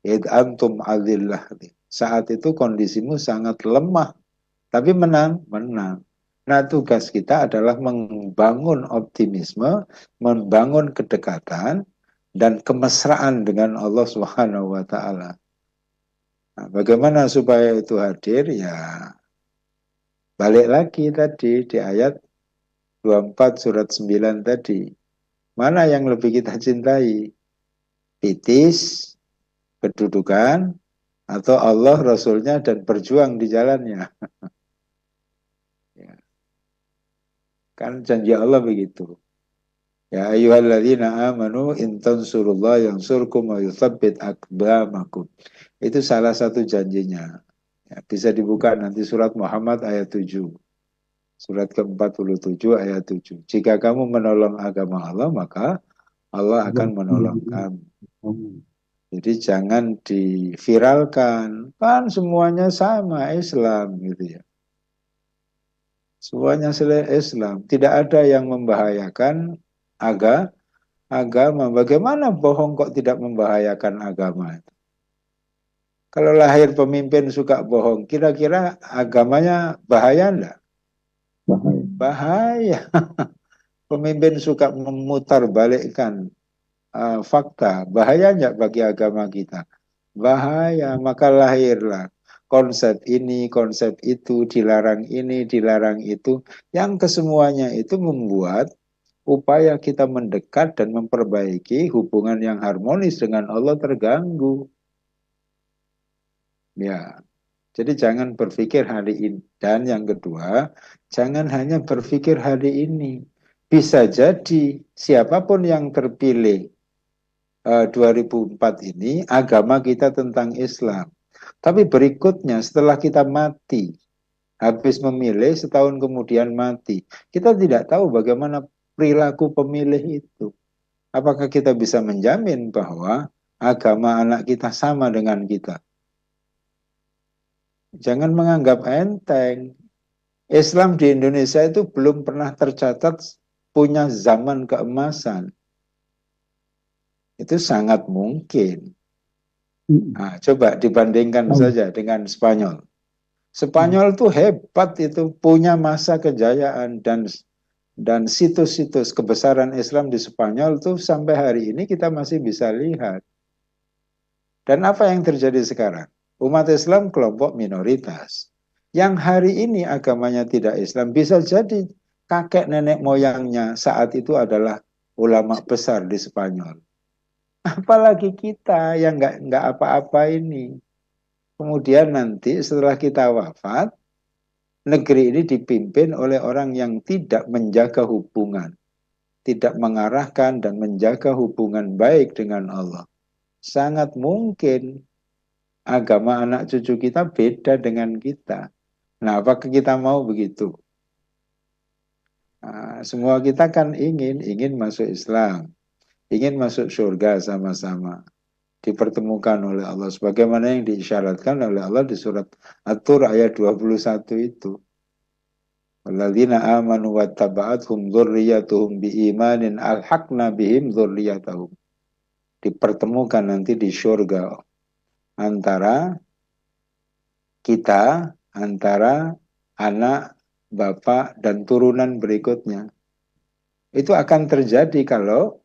Id antum adillah. Saat itu kondisimu sangat lemah, tapi menang. Nah, tugas kita adalah membangun optimisme, membangun kedekatan dan kemesraan dengan Allah Subhanahu wa taala. Nah, bagaimana supaya itu hadir? Ya, balik lagi tadi di ayat 24 surat 9 tadi. Mana yang lebih kita cintai? Titis, kedudukan, atau Allah, Rasulnya, dan berjuang di jalannya? Ya, kan janji Allah begitu. Ya ayyuhalladzina amanu in tansurullah yansurkum wa yuthabbit aqdamakum. Itu salah satu janjinya. Ya, bisa dibuka nanti surat Muhammad ayat 7. Surat ke-47 ayat 7. Jika kamu menolong agama Allah, maka Allah akan menolong kamu. Jadi jangan diviralkan. Kan semuanya sama Islam gitu ya. Semuanya Islam. Tidak ada yang membahayakan agama. Bagaimana bohong kok tidak membahayakan agama? Kalau lahir pemimpin suka bohong, kira-kira agamanya bahaya enggak? Bahaya. Pemimpin suka memutarbalikkan fakta, bahaya enggak bagi agama kita? Bahaya. Maka lahirlah konsep ini, konsep itu, dilarang ini, dilarang itu, yang kesemuanya itu membuat upaya kita mendekat dan memperbaiki hubungan yang harmonis dengan Allah terganggu. Ya, jadi jangan berpikir hari ini. Dan yang kedua, jangan hanya berpikir hari ini. Bisa jadi siapapun yang terpilih 2004 ini, agama kita tentang Islam. Tapi berikutnya setelah kita mati, habis memilih setahun kemudian mati, kita tidak tahu bagaimana perilaku pemilih itu. Apakah kita bisa menjamin bahwa agama anak kita sama dengan kita? Jangan menganggap enteng. Islam di Indonesia itu belum pernah tercatat punya zaman keemasan. Itu sangat mungkin. Nah, coba dibandingkan saja dengan Spanyol. Spanyol itu hebat, itu punya masa kejayaan, dan situs-situs kebesaran Islam di Spanyol tuh sampai hari ini kita masih bisa lihat. Dan apa yang terjadi sekarang? Umat Islam kelompok minoritas. Yang hari ini agamanya tidak Islam, bisa jadi kakek nenek moyangnya saat itu adalah ulama besar di Spanyol. Apalagi kita yang nggak apa-apa ini. Kemudian nanti setelah kita wafat, negeri ini dipimpin oleh orang yang tidak menjaga hubungan, tidak mengarahkan dan menjaga hubungan baik dengan Allah. Sangat mungkin agama anak cucu kita beda dengan kita. Nah, apakah kita mau begitu? Nah, semua kita kan ingin masuk Islam, ingin masuk surga sama-sama, dipertemukan oleh Allah sebagaimana yang diisyaratkan oleh Allah di surat At-Tur ayat 21 itu. Walladzina amanu wattaba'athum dzurriyyatuhum biimanin alhaqna bihim dzurriyyatahum. Dipertemukan nanti di surga antara kita, antara anak, bapak, dan turunan berikutnya. Itu akan terjadi kalau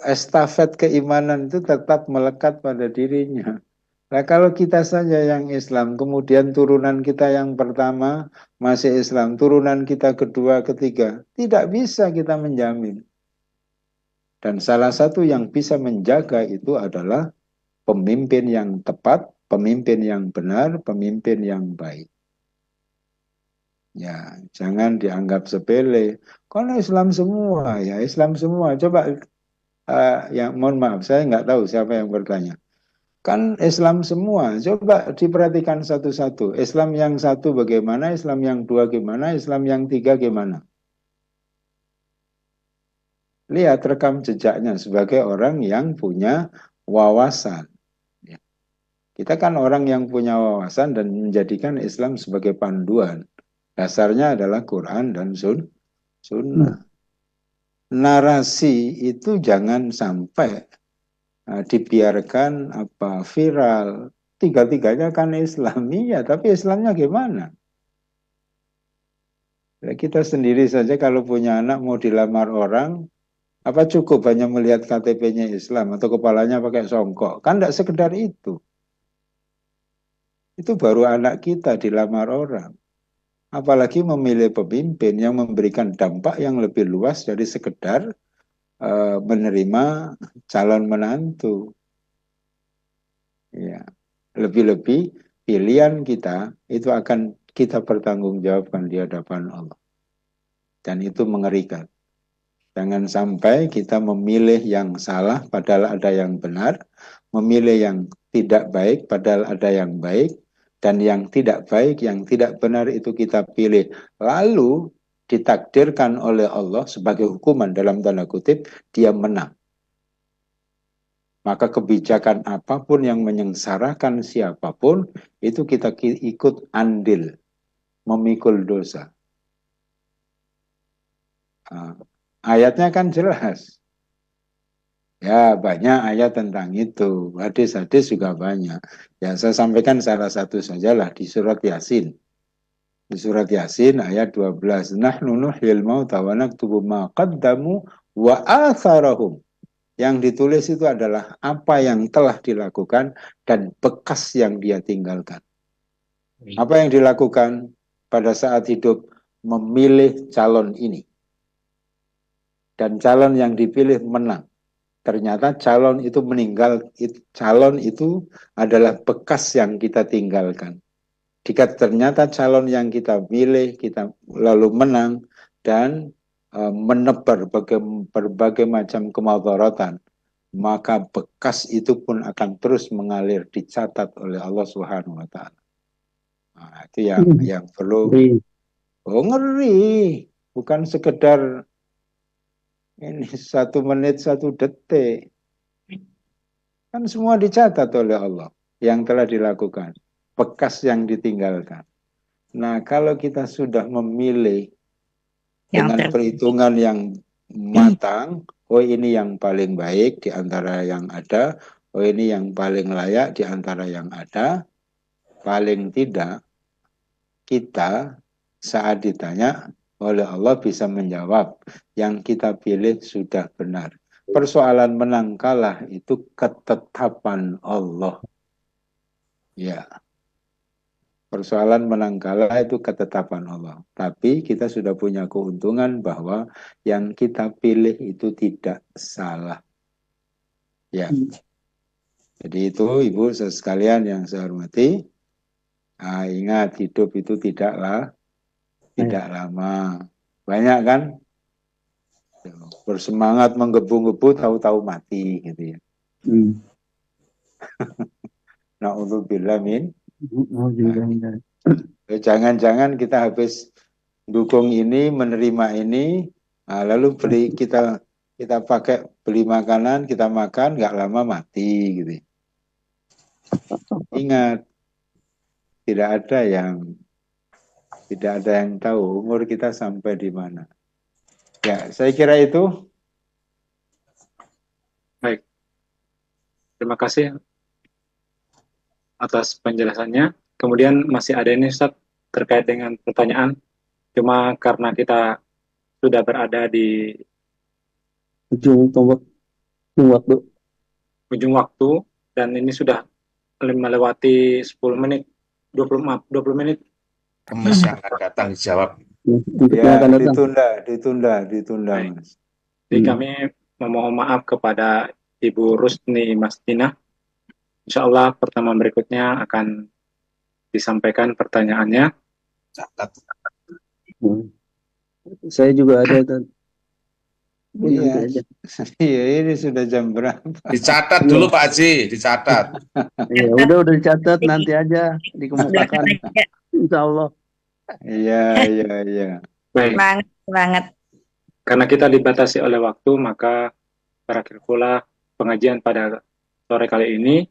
estafet keimanan itu tetap melekat pada dirinya. Nah, kalau kita saja yang Islam, kemudian turunan kita yang pertama masih Islam, turunan kita kedua, ketiga, tidak bisa kita menjamin. Dan salah satu yang bisa menjaga itu adalah pemimpin yang tepat, pemimpin yang benar, pemimpin yang baik. Ya, jangan dianggap sepele. Karena Islam semua, ya Islam semua. Coba, ya mohon maaf, saya nggak tahu siapa yang bertanya. Kan Islam semua, coba diperhatikan satu-satu. Islam yang satu bagaimana, Islam yang dua gimana, Islam yang tiga gimana. Lihat rekam jejaknya sebagai orang yang punya wawasan. Ya. Kita kan orang yang punya wawasan dan menjadikan Islam sebagai panduan. Dasarnya adalah Quran dan Sunnah. Narasi itu jangan sampai dibiarkan viral. Tiga-tiganya kan Islamiyah, tapi Islamnya gimana? Kita sendiri saja kalau punya anak mau dilamar orang, Apa cukup hanya melihat KTP-nya Islam atau kepalanya pakai songkok? Kan tidak sekedar itu. Itu baru anak kita dilamar orang. Apalagi memilih pemimpin yang memberikan dampak yang lebih luas dari sekedar menerima calon menantu. Ya. Lebih-lebih pilihan kita itu akan kita pertanggungjawabkan di hadapan Allah. Dan itu mengerikan. Jangan sampai kita memilih yang salah padahal ada yang benar, memilih yang tidak baik padahal ada yang baik, dan yang tidak baik, yang tidak benar itu kita pilih. Lalu ditakdirkan oleh Allah sebagai hukuman dalam tanda kutip, dia menang. Maka kebijakan apapun yang menyengsarakan siapapun, itu kita ikut andil, memikul dosa. Ayatnya kan jelas. Ya, banyak ayat tentang itu. Hadis-hadis juga banyak. Ya, saya sampaikan salah satu sajalah di surat Yasin. Di surat Yasin ayat 12. Nahnu nuhyil mauta wa naktubu ma qaddamu wa atharahum. Yang ditulis itu adalah apa yang telah dilakukan dan bekas yang dia tinggalkan. Apa yang dilakukan pada saat hidup? Memilih calon ini. Dan calon yang dipilih menang. Ternyata calon itu meninggal, calon itu adalah bekas yang kita tinggalkan. Jika ternyata calon yang kita pilih, kita lalu menang dan menebar berbagai macam kemadaratan, maka bekas itu pun akan terus mengalir, dicatat oleh Allah Subhanahu wa Ta'ala. Nah, itu yang perlu. Oh, ngeri, bukan sekedar ini 1 menit 1 detik. Kan semua dicatat oleh Allah yang telah dilakukan. Bekas yang ditinggalkan. Nah, kalau kita sudah memilih dengan perhitungan yang matang, oh ini yang paling baik di antara yang ada, oh ini yang paling layak di antara yang ada, paling tidak kita saat ditanya oleh Allah bisa menjawab yang kita pilih sudah benar. Persoalan menang kalah itu ketetapan Allah. Ya. Persoalan menang kalah itu ketetapan Allah. Tapi kita sudah punya keuntungan bahwa yang kita pilih itu tidak salah. Ya. Jadi itu Ibu sekalian yang saya hormati. Nah, ingat hidup itu tidak lama. Banyak kan? Bersemangat menggebu-gebu tahu-tahu mati gitu ya. Na'udzubillah min. Jangan-jangan kita habis dukung ini, menerima ini, lalu kita pakai beli makanan, kita makan, nggak lama mati gitu. Ingat, tidak ada yang tahu umur kita sampai di mana. Ya, saya kira itu. Baik. Terima kasih atas penjelasannya. Kemudian masih ada ini Ustaz terkait dengan pertanyaan. Cuma karena kita sudah berada di ujung waktu dan ini sudah melewati 10 menit, 20 menit. Kemis yang akan datang dijawab. Ya, ditunda. Mas. Jadi kami memohon maaf kepada Ibu Rusni Mastina. Insya Allah pertemuan berikutnya akan disampaikan pertanyaannya. Catat. Saya juga ada kan. Iya, ini sudah jam berapa? Dicatat dulu Pak Haji, dicatat. Ya, udah dicatat, nanti aja dikemukakan. Insya Allah. Iya. Baik. Semangat. Karena kita dibatasi oleh waktu, maka berakhir pula pengajian pada sore kali ini.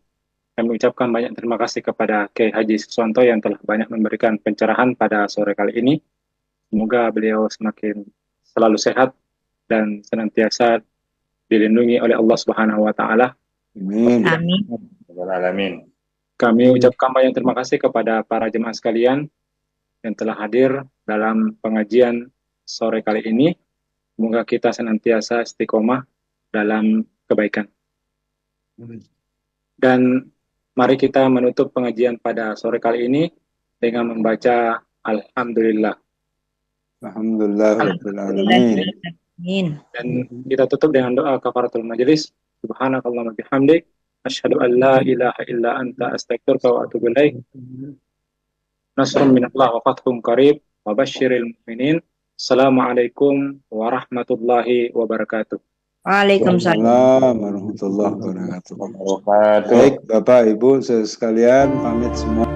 Kami ucapkan banyak terima kasih kepada Kiai Haji Susanto yang telah banyak memberikan pencerahan pada sore kali ini. Semoga beliau semakin selalu sehat dan senantiasa dilindungi oleh Allah Subhanahu wa Ta'ala. Amin. Kami ucapkan banyak terima kasih kepada para jemaah sekalian yang telah hadir dalam pengajian sore kali ini. Semoga kita senantiasa istiqomah dalam kebaikan. Dan mari kita menutup pengajian pada sore kali ini dengan membaca Alhamdulillah. Alhamdulillah Rabbil Alamin. Amin. Dan kita tutup dengan doa kafaratul majelis. Subhanakallahumma bihamdik, asyhadu an la ilaha illa anta, astaghfiruka wa atubu ilaik. Nasrun minallah wa fathun qarib wa basyiril mu'minin. Assalamualaikum warahmatullahi wabarakatuh. Waalaikumsalam. Assalamualaikum warahmatullahi wabarakatuh. Baik, Bapak Ibu sekalian, pamit semua.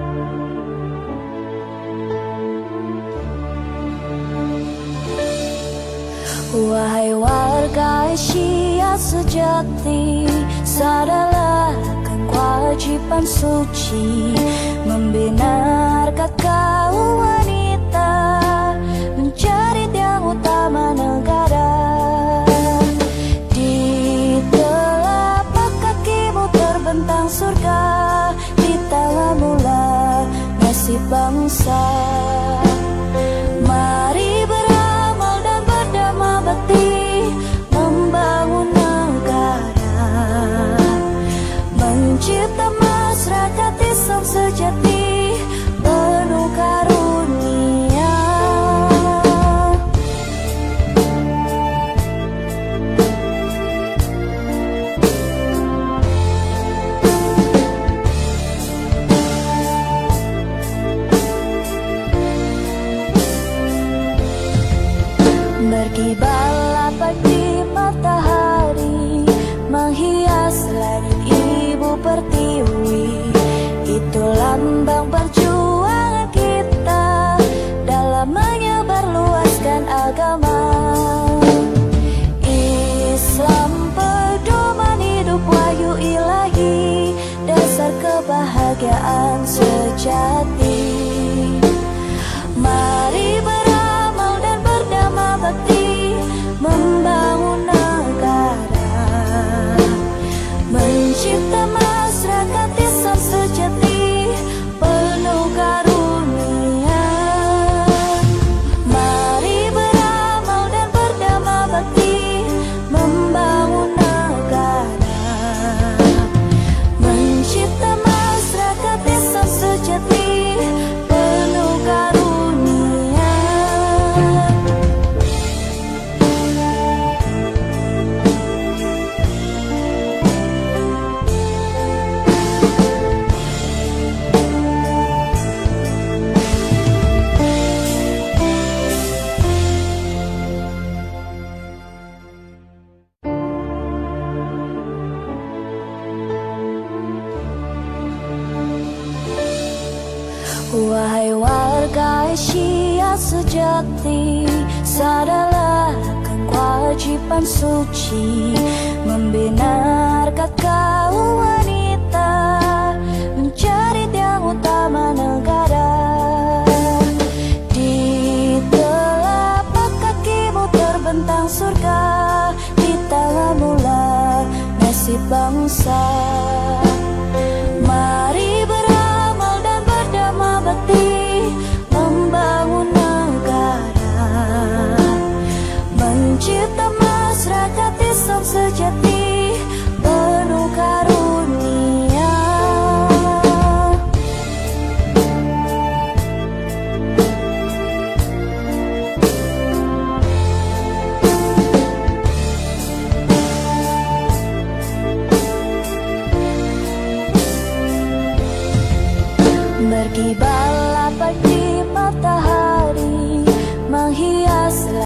Wahai warga Asia sejati, sadarlah akan kewajiban suci membina harkat kaum wanita, mencari yang utama negara. Di telapak kakimu terbentang surga, di tanganmu lah nasib bangsa. Mari beramal dan berdamai bakti, membangun negara, mencipta masyarakat Islam sejati, penuh karunia. Berkibarlah pagi matahari, menghias langit ibu pertiwi. Itu lambang perjuangan kita dalam menyebarluaskan agama Islam, pedoman hidup wahyu ilahi, dasar kebahagiaan sejati. Mari beramal dan berdamai bakti, membangun negara, mencipta masyarakat Islam sejati, penuh karunia. Mari beramal dan berdamai bakti, membangun negara, mencipta masyarakat Islam sejati, penuh karunia. Wahai warga Asia sejati, sadarlah akan kewajiban suci membina harkat kaum wanita, mencari yang utama negara. Di telapak kakimu terbentang surga, di tanganmu lah nasib bangsa. Mari beramal dan berdamai bakti, membangun negara, mencipta masyarakat Islam sejati, penuh karunia. Berkibarlah pagi matahari, menghias